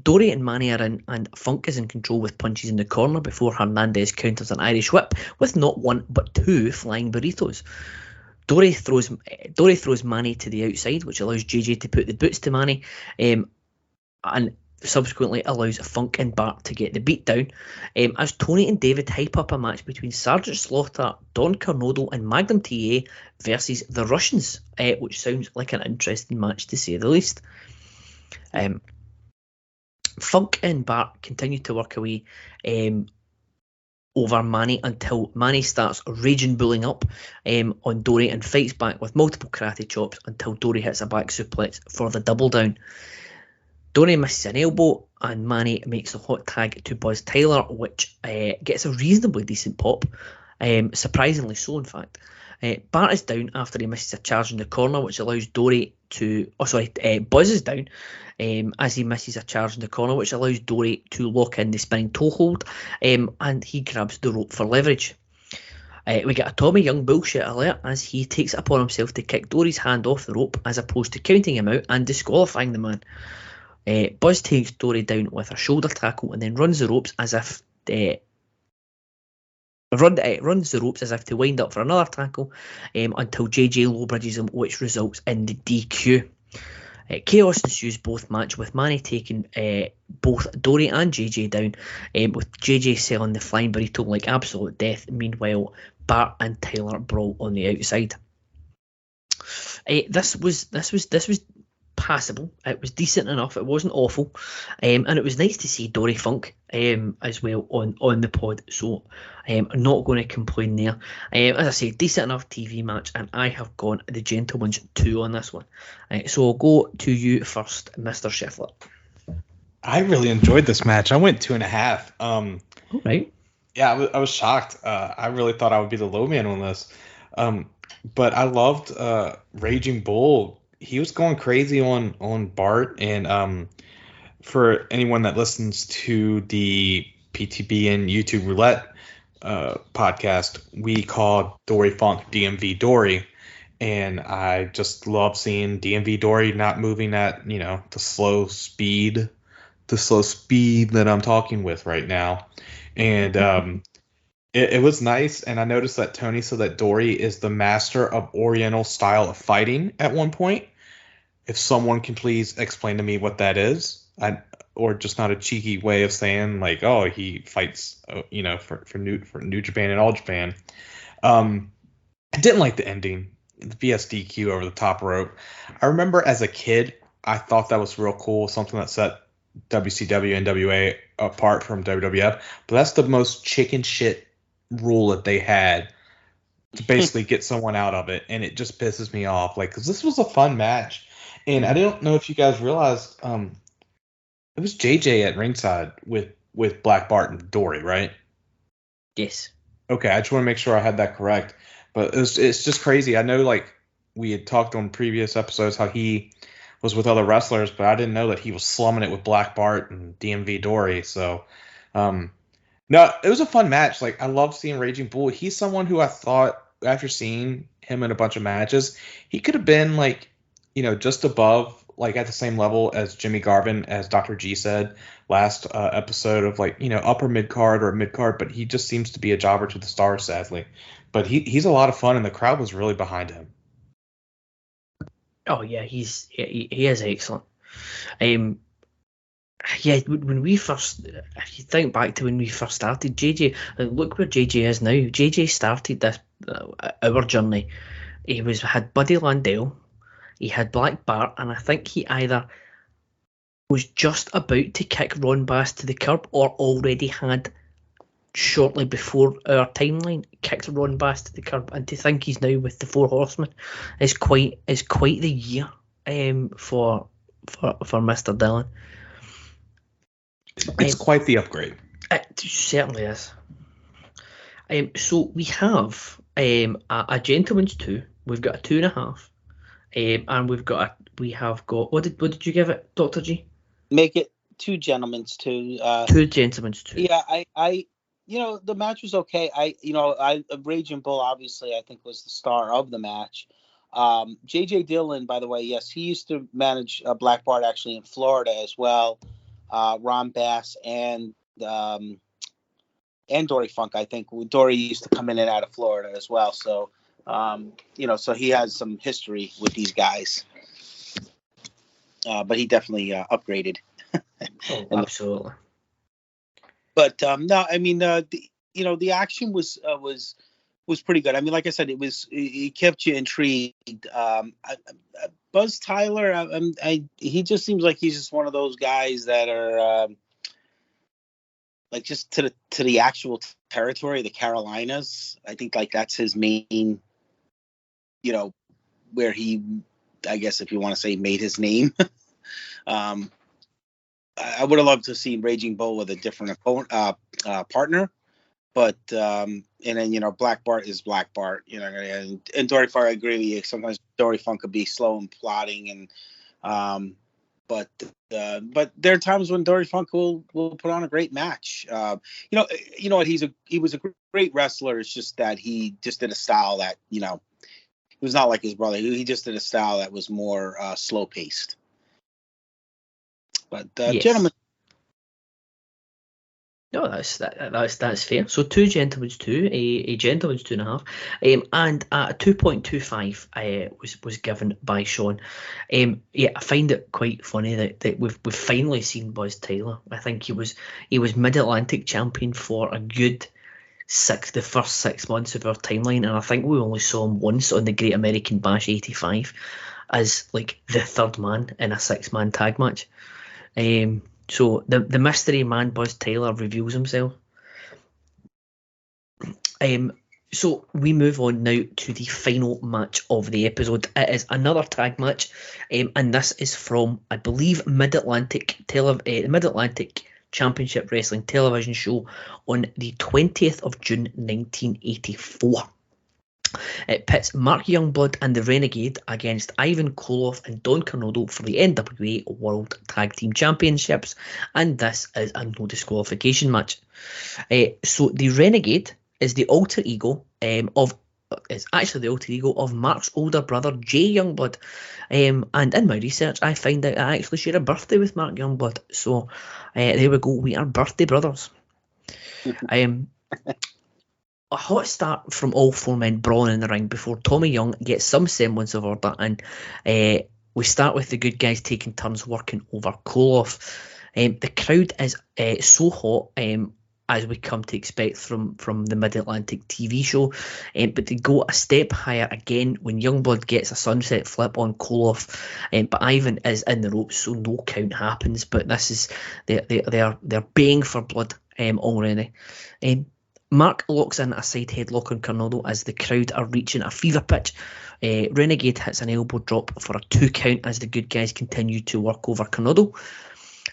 Speaker 4: Dory and Manny are in, and Funk is in control with punches in the corner before Hernandez counters an Irish whip with not one but two flying burritos. Dory throws Manny to the outside, which allows JJ to put the boots to Manny, and subsequently allows Funk and Bart to get the beat down, as Tony and David hype up a match between Sergeant Slaughter, Don Carnodle and Magnum TA versus the Russians, which sounds like an interesting match to say the least. Funk and Bart continue to work away over Manny until Manny starts raging bullying up on Dory and fights back with multiple karate chops until Dory hits a back suplex for the double down. Dory misses an elbow and Manny makes the hot tag to Buzz Tyler, which gets a reasonably decent pop, surprisingly so in fact. Bart is down after he misses a charge in the corner, which allows Dory to... Buzz is down as he misses a charge in the corner, which allows Dory to lock in the spinning toe hold, and he grabs the rope for leverage. We get a Tommy Young bullshit alert as he takes it upon himself to kick Dory's hand off the rope as opposed to counting him out and disqualifying the man. Buzz takes Dory down with a shoulder tackle and then runs the ropes as if... runs the ropes as if to wind up for another tackle until JJ low bridges him, which results in the DQ. Chaos ensues both match with Manny taking both Dory and JJ down, with JJ selling the flying burrito like absolute death. Meanwhile, Bart and Tyler brawl on the outside. This was passable. It was decent enough. It wasn't awful, and it was nice to see Dory Funk as well on the pod. So I'm not going to complain there. As I say, decent enough TV match, and I have gone the Gentleman's 2 on this one. So I'll go to you first, Mr. Scheffler.
Speaker 5: I really enjoyed this match. I went 2.5.
Speaker 4: All right.
Speaker 5: Yeah, I was shocked. I really thought I would be the low man on this, but I loved Raging Bull. He was going crazy on Bart, and for anyone that listens to the PTB and YouTube Roulette podcast, we call Dory Funk DMV Dory, and I just love seeing DMV Dory not moving at the slow speed that I'm talking with right now, and it was nice. And I noticed that Tony said that Dory is the master of Oriental style of fighting at one point. If someone can please explain to me what that is, or just not a cheeky way of saying like, oh, he fights, for New Japan and All Japan. I didn't like the ending, the VSDQ over the top rope. I remember as a kid, I thought that was real cool, something that set WCW NWA apart from WWF. But that's the most chicken shit rule that they had to basically get someone out of it, and it just pisses me off. Like, because this was a fun match. And I don't know if you guys realized, it was JJ at ringside with Black Bart and Dory, right?
Speaker 4: Yes.
Speaker 5: Okay, I just want to make sure I had that correct. But it's just crazy. I know, like, we had talked on previous episodes how he was with other wrestlers, but I didn't know that he was slumming it with Black Bart and DMV Dory. So, no, it was a fun match. Like, I love seeing Raging Bull. He's someone who I thought, after seeing him in a bunch of matches, he could have been, like, just above, like at the same level as Jimmy Garvin, as Dr. G said last episode, of like, upper mid card or mid card, but he just seems to be a jobber to the stars, sadly. But he's a lot of fun, and the crowd was really behind him.
Speaker 4: Oh yeah, he is excellent. Yeah, when we first, if you think back to when we first started, JJ, look where JJ is now. JJ started this our journey. He had Buddy Landell. He had Black Bart, and I think he either was just about to kick Ron Bass to the curb or already had, shortly before our timeline, kicked Ron Bass to the curb. And to think he's now with the Four Horsemen is quite the year for Mr. Dillon.
Speaker 5: It's quite the upgrade.
Speaker 4: It certainly is. So we have a Gentleman's 2. We've got a 2.5. And we have got what did you give it, Dr. G?
Speaker 3: Make it 2 Gentlemen's 2.
Speaker 4: 2 Gentlemen's 2.
Speaker 3: Yeah, I the match was okay. Raging Bull obviously I think was the star of the match. JJ Dillon, by the way, yes, he used to manage Black Bart actually in Florida as well. Ron Bass and Dory Funk, I think. Dory used to come in and out of Florida as well. So so he has some history with these guys. But he definitely upgraded.
Speaker 4: Absolutely.
Speaker 3: But no, I mean, the action was pretty good. I mean, like I said, it kept you intrigued. Buzz Tyler, he just seems like he's just one of those guys that are like just to the actual territory, the Carolinas. I think like that's his main, where he, I guess if you want to say, made his name. I would have loved to see Raging Bull with a different partner, but and then Black Bart is Black Bart, and Dory Funk. I agree with you. Sometimes Dory Funk could be slow and plodding, and but there are times when Dory Funk will put on a great match. You know what? He was a great wrestler. It's just that he just did a style that he was not like his brother. He just did a style that was more slow paced. But
Speaker 4: Yes.
Speaker 3: Gentlemen,
Speaker 4: No, that's fair. So 2 gentlemen's 2, a gentleman's 2.5, and a 2.25 was given by Sean. I find it quite funny that we've finally seen Buzz Taylor. I think he was Mid-Atlantic champion for a good the first 6 months of our timeline, and I think we only saw him once on the Great American Bash '85 as like the third man in a 6-man tag match. So the mystery man Buzz Taylor reveals himself. So we move on now to the final match of the episode. It is another tag match, and this is from, I believe, Mid-Atlantic Championship Wrestling television show on the 20th of June 1984. It pits Mark Youngblood and the Renegade against Ivan Koloff and Don Cornado for the NWA World Tag Team Championships, and this is a no disqualification match. So the Renegade is the alter ego of Mark's older brother Jay Youngblood, and in my research I find out I actually share a birthday with Mark Youngblood. So there we go, we are birthday brothers. A hot start from all 4 men brawling in the ring before Tommy Young gets some semblance of order, and we start with the good guys taking turns working over Koloff. The crowd is so hot, as we come to expect from the Mid-Atlantic TV show, but they go a step higher again when Youngblood gets a sunset flip on Koloff, but Ivan is in the ropes, so no count happens. But this is they're baying for blood already. Mark locks in a side headlock on Cornado as the crowd are reaching a fever pitch. Renegade hits an elbow drop for a 2 count as the good guys continue to work over Cornado.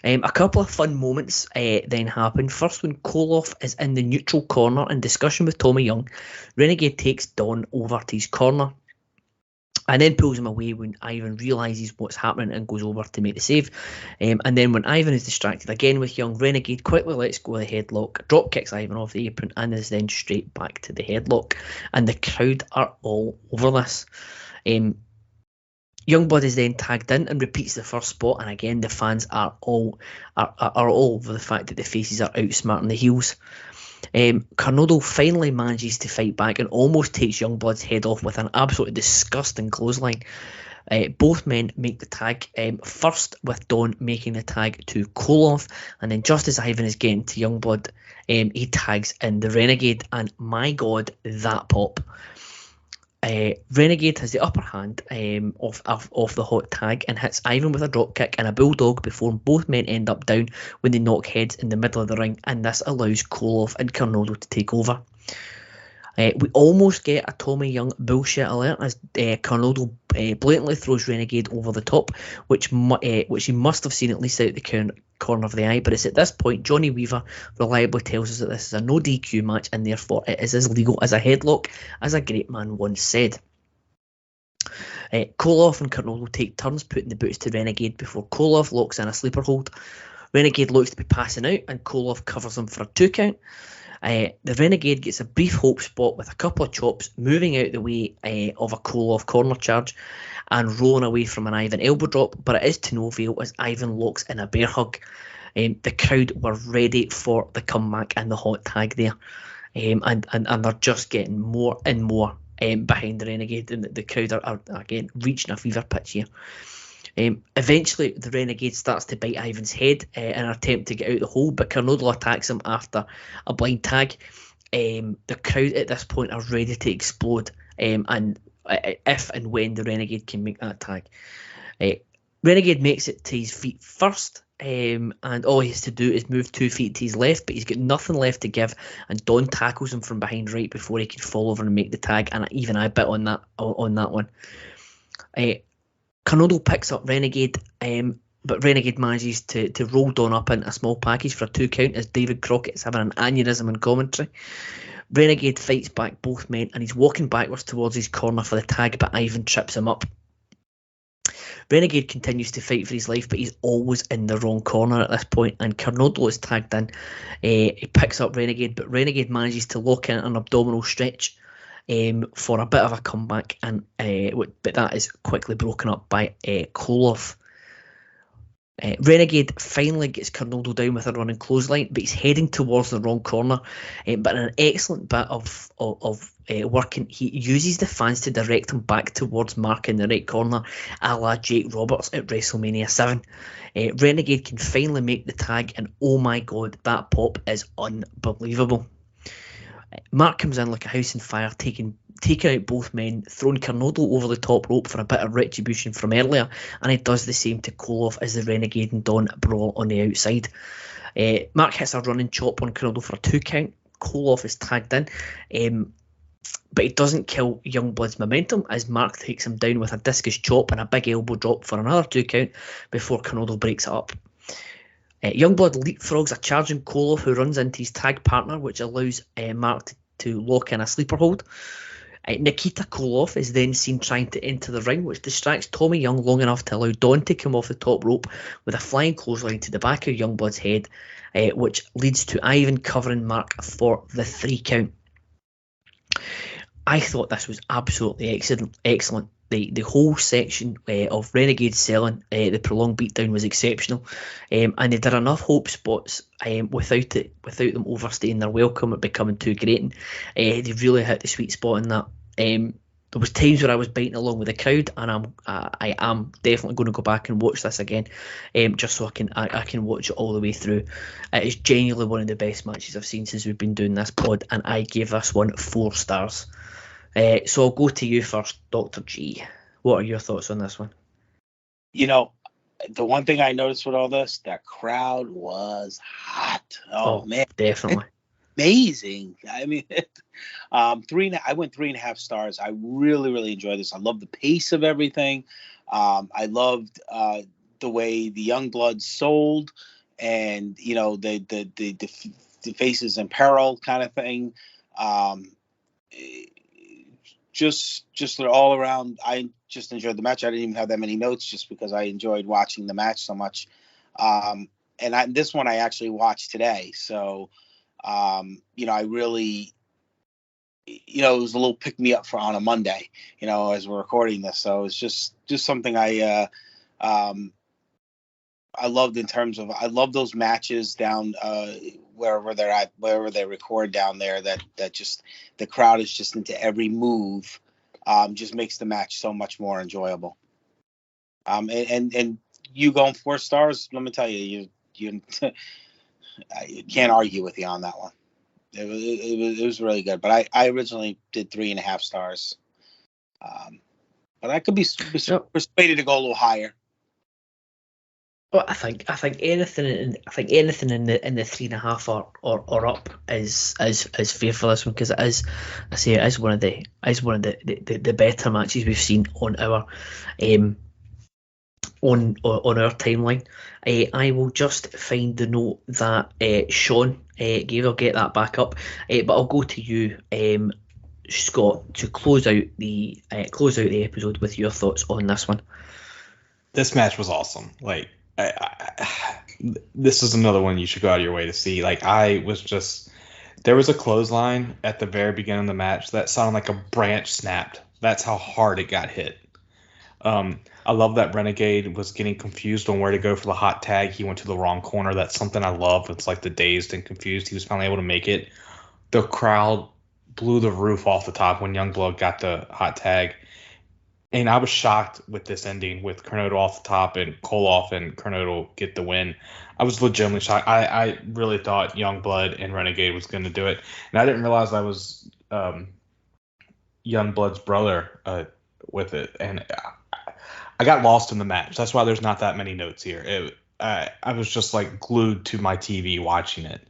Speaker 4: A couple of fun moments then happen. First, when Koloff is in the neutral corner in discussion with Tommy Young, Renegade takes Don over to his corner and then pulls him away when Ivan realises what's happening and goes over to make the save. And then when Ivan is distracted again with Young, Renegade quickly lets go of the headlock, drop kicks Ivan off the apron, and is then straight back to the headlock. And the crowd are all over this. Youngblood is then tagged in and repeats the first spot, and again the fans are all over the fact that the faces are outsmarting the heels. Cornado finally manages to fight back and almost takes Youngblood's head off with an absolutely disgusting clothesline. Both men make the tag, first with Don making the tag to Koloff, and then just as Ivan is getting to Youngblood, he tags in the Renegade, and my god, that pop. Renegade has the upper hand of the hot tag and hits Ivan with a drop kick and a bulldog before both men end up down when they knock heads in the middle of the ring, and this allows Koloff and Cornado to take over. We almost get a Tommy Young bullshit alert as Cornado blatantly throws Renegade over the top, which he must have seen at least out the corner of the eye, but it's at this point Johnny Weaver reliably tells us that this is a no DQ match and therefore it is as legal as a headlock, as a great man once said. Koloff and Cornado take turns putting the boots to Renegade before Koloff locks in a sleeper hold. Renegade looks to be passing out and Koloff covers him for a 2 count. The Renegade gets a brief hope spot with a couple of chops, moving out the way of a Koloff corner charge and rolling away from an Ivan elbow drop, but it is to no avail as Ivan locks in a bear hug. The crowd were ready for the comeback and the hot tag there, and they're just getting more and more behind the Renegade, and the crowd are again reaching a fever pitch here. Eventually, the Renegade starts to bite Ivan's head in an attempt to get out the hole, but Cornado attacks him after a blind tag. The crowd at this point are ready to explode, and if and when the Renegade can make that tag. Renegade makes it to his feet first, and all he has to do is move 2 feet to his left, but he's got nothing left to give, and Don tackles him from behind right before he can fall over and make the tag, and even I bit on that one. Carnolo picks up Renegade, but Renegade manages to roll Don up into a small package for a 2 count as David Crockett is having an aneurysm in commentary. Renegade fights back both men, and he's walking backwards towards his corner for the tag, but Ivan trips him up. Renegade continues to fight for his life, but he's always in the wrong corner at this point, and Carnolo is tagged in. He picks up Renegade, but Renegade manages to lock in an abdominal stretch for a bit of a comeback, but that is quickly broken up by Koloff. Renegade finally gets Carnolo down with a running clothesline, but he's heading towards the wrong corner. But in an excellent bit of working, he uses the fans to direct him back towards Mark in the right corner, a la Jake Roberts at WrestleMania 7. Renegade can finally make the tag, and oh my god, that pop is unbelievable. Mark comes in like a house on fire, taking out both men, throwing Carnolo over the top rope for a bit of retribution from earlier, and he does the same to Koloff as the Renegade and Don brawl on the outside. Mark hits a running chop on Carnolo for a 2 count. Koloff is tagged in, but he doesn't kill Youngblood's momentum as Mark takes him down with a discus chop and a big elbow drop for another 2 count before Carnolo breaks it up. Youngblood leapfrogs a charging Koloff, who runs into his tag partner, which allows Mark to lock in a sleeper hold. Nikita Koloff is then seen trying to enter the ring, which distracts Tommy Young long enough to allow Don to come off the top rope with a flying clothesline to the back of Youngblood's head, which leads to Ivan covering Mark for the 3 count. I thought this was absolutely excellent. The whole section of Renegade selling the prolonged beatdown was exceptional, and they did enough hope spots without them overstaying their welcome at becoming too grating. They really hit the sweet spot in that. There was times where I was biting along with the crowd, and I am definitely going to go back and watch this again, just so I can watch it all the way through. It is genuinely one of the best matches I've seen since we've been doing this pod, and I gave this one 4 stars. So I'll go to you first, Dr. G. What are your thoughts on this one?
Speaker 3: The one thing I noticed with all this, that crowd was hot. Oh man,
Speaker 4: definitely
Speaker 3: amazing. I mean, I went 3.5 stars. I really, really enjoyed this. I love the pace of everything. I loved the way the Youngbloods sold, and the faces in peril kind of thing. Just all around, I just enjoyed the match. I didn't even have that many notes just because I enjoyed watching the match so much. This one I actually watched today. So, I really, it was a little pick me up on a Monday, as we're recording this. So it's just something I loved in terms of, I love those matches down wherever they're at, wherever they record down there, that just the crowd is just into every move, just makes the match so much more enjoyable. And you going 4 stars, let me tell you, you can't argue with you on that one. It was really good, but I originally did 3.5 stars. But I could be persuaded to go a little higher.
Speaker 4: Well, I think anything in the 3.5 or up is fair for this one, because it is one of the better matches we've seen on our on our timeline. I will just find the note that Sean gave. I'll get that back up, but I'll go to you, Scott, to close out the episode with your thoughts on this one.
Speaker 5: This match was awesome. This is another one you should go out of your way to see. There was a clothesline at the very beginning of the match that sounded like a branch snapped. That's how hard it got hit. I love that Renegade was getting confused on where to go for the hot tag. He went to the wrong corner. That's something I love. It's like the dazed and confused. He was finally able to make it. The crowd blew the roof off the top when Youngblood got the hot tag. And I was shocked with this ending, with Carnolo off the top and Koloff and Carnolo get the win. I was legitimately shocked. I really thought Youngblood and Renegade was going to do it. And I didn't realize I was Youngblood's brother with it. And I got lost in the match. That's why there's not that many notes here. I was just like glued to my TV watching it,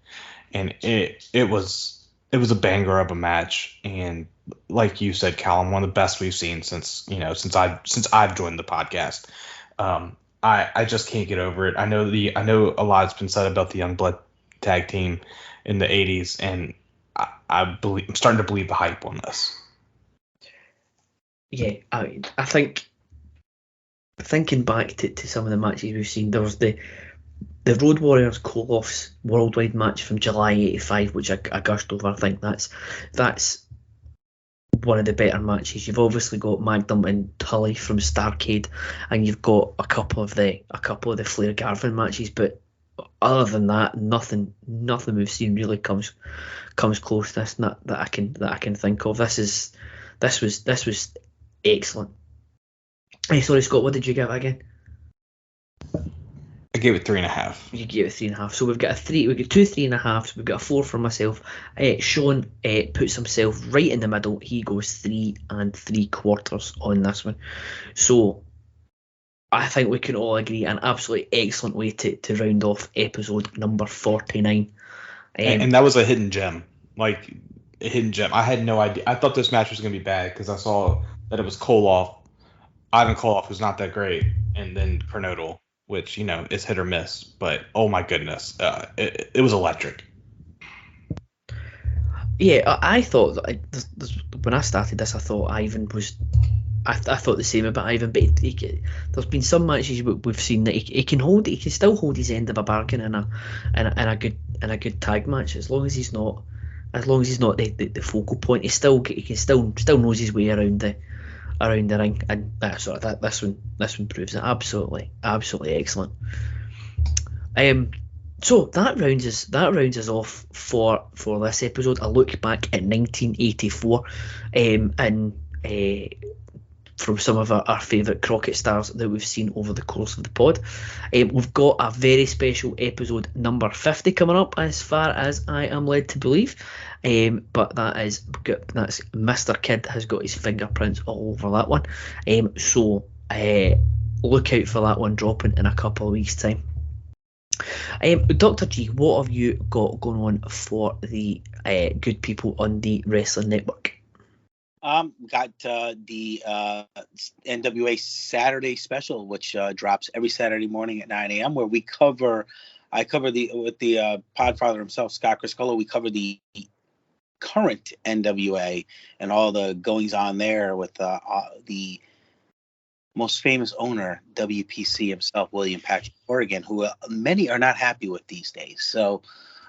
Speaker 5: and it was a banger of a match, and like you said, Callum, one of the best we've seen since I've joined the podcast. I just can't get over it. I know a lot's been said about the Young Blood tag team in the 80s, and I'm starting to believe the hype on this.
Speaker 4: Yeah, I think thinking back to some of the matches we've seen, there was the Road Warriors Koloff's worldwide match from July '85, which I gushed over. I think that's one of the better matches. You've obviously got Magnum and Tully from Starrcade, and you've got a couple of the Flair Garvin matches, but other than that, nothing we've seen really comes close to this that I can think of. This was excellent. Hey, sorry, Scott, what did you give it again?
Speaker 5: I gave it 3.5.
Speaker 4: You gave it 3.5. So we've got two 3.5s. We've got a 4 for myself. Sean puts himself right in the middle. He goes 3 3/4 on this one. So I think we can all agree an absolutely excellent way to round off episode number 49.
Speaker 5: And that was a hidden gem. Like a hidden gem. I had no idea. I thought this match was going to be bad because I saw that it was Koloff. Ivan Koloff, who's not that great, and then Kernodle, which, is hit or miss. But, oh my goodness, it was electric.
Speaker 4: Yeah, I thought that when I started this, I thought Ivan was... I thought the same about Ivan, but there's been some matches we've seen that he can still hold his end of a bargain in a good tag match, as long as he's not the focal point. He can still knows his way around the ring, and this one proves it. Absolutely excellent. So that rounds us off for this episode. A look back at 1984, and from some of our favourite Crockett stars that we've seen over the course of the pod. We've got a very special episode number 50 coming up, as far as I am led to believe. But that's Mr. Kidd has got his fingerprints all over that one. So look out for that one dropping in a couple of weeks' time. Dr. G, what have you got going on for the good people on the Wrestling Network?
Speaker 3: Got the NWA Saturday special, which drops every Saturday morning at 9 a.m., where I cover with the Podfather himself, Scott Criscuolo, we cover the current NWA and all the goings on there with the most famous owner, WPC himself, William Patrick Corrigan, who many are not happy with these days. So,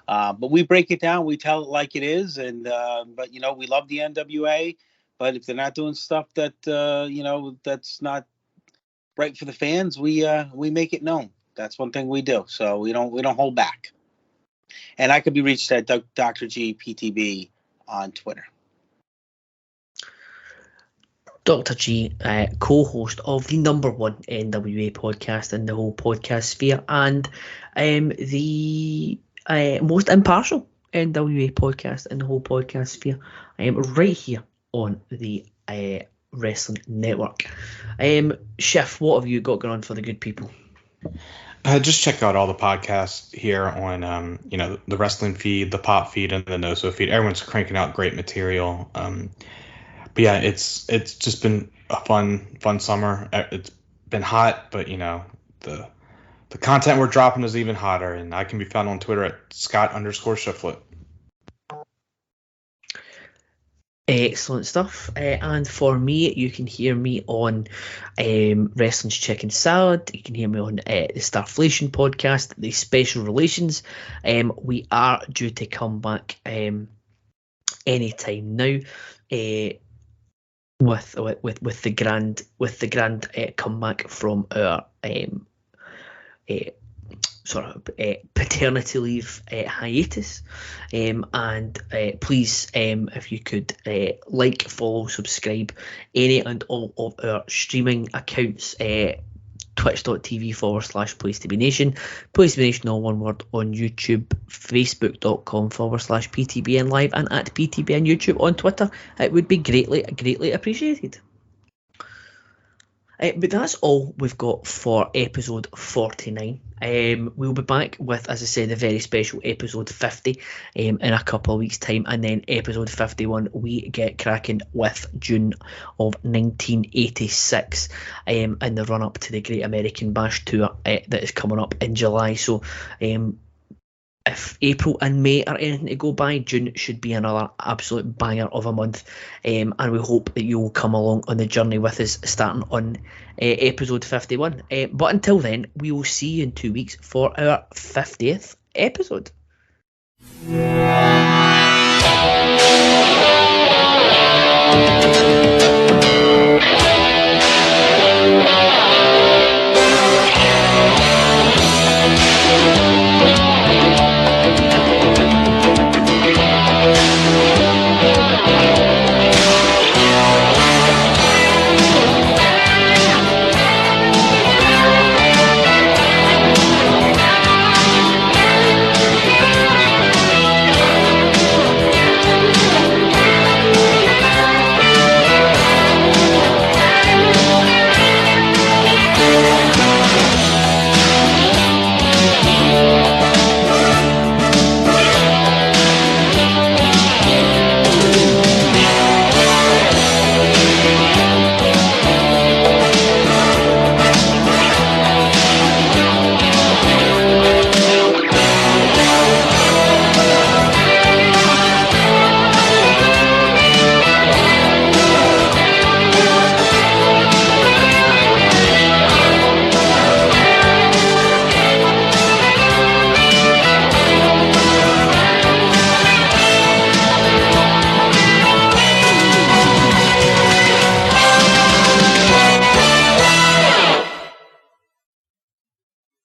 Speaker 3: but we break it down, we tell it like it is, and but we love the NWA. But if they're not doing stuff that that's not right for the fans, we make it known. That's one thing we do. So we don't hold back. And I could be reached at Dr. G PTB on Twitter.
Speaker 4: Dr. G, co-host of the number one NWA podcast in the whole podcast sphere, and the most impartial NWA podcast in the whole podcast sphere, right here on the Wrestling Network. Chef, what have you got going on for the good people?
Speaker 5: Just check out all the podcasts here on the Wrestling feed, the Pop feed, and the NoSo feed. Everyone's cranking out great material. But yeah, it's just been a fun summer. It's been hot, but the content we're dropping is even hotter, and I can be found on Twitter at Scott_Shiflet.
Speaker 4: Excellent stuff. And for me, you can hear me on Wrestling's Chicken Salad. You can hear me on the Starflation podcast, the Special Relations. We are due to come back anytime now with the grand comeback from our paternity leave hiatus, and please, if you could like, follow, subscribe any and all of our streaming accounts, twitch.tv/PlaceToBeNation, PlaceToBeNation, all one word, on YouTube, facebook.com/PTBN Live, and at PTBN YouTube on Twitter. It would be greatly appreciated. But that's all we've got for episode 49. We'll be back with, as I said, the very special episode 50 in a couple of weeks' time, and then episode 51 we get cracking with June of 1986 in the run-up to the Great American Bash tour that is coming up in July. So if April and May are anything to go by, June should be another absolute banger of a month, and we hope that you'll come along on the journey with us starting on episode 51. But until then, we will see you in 2 weeks for our 50th episode.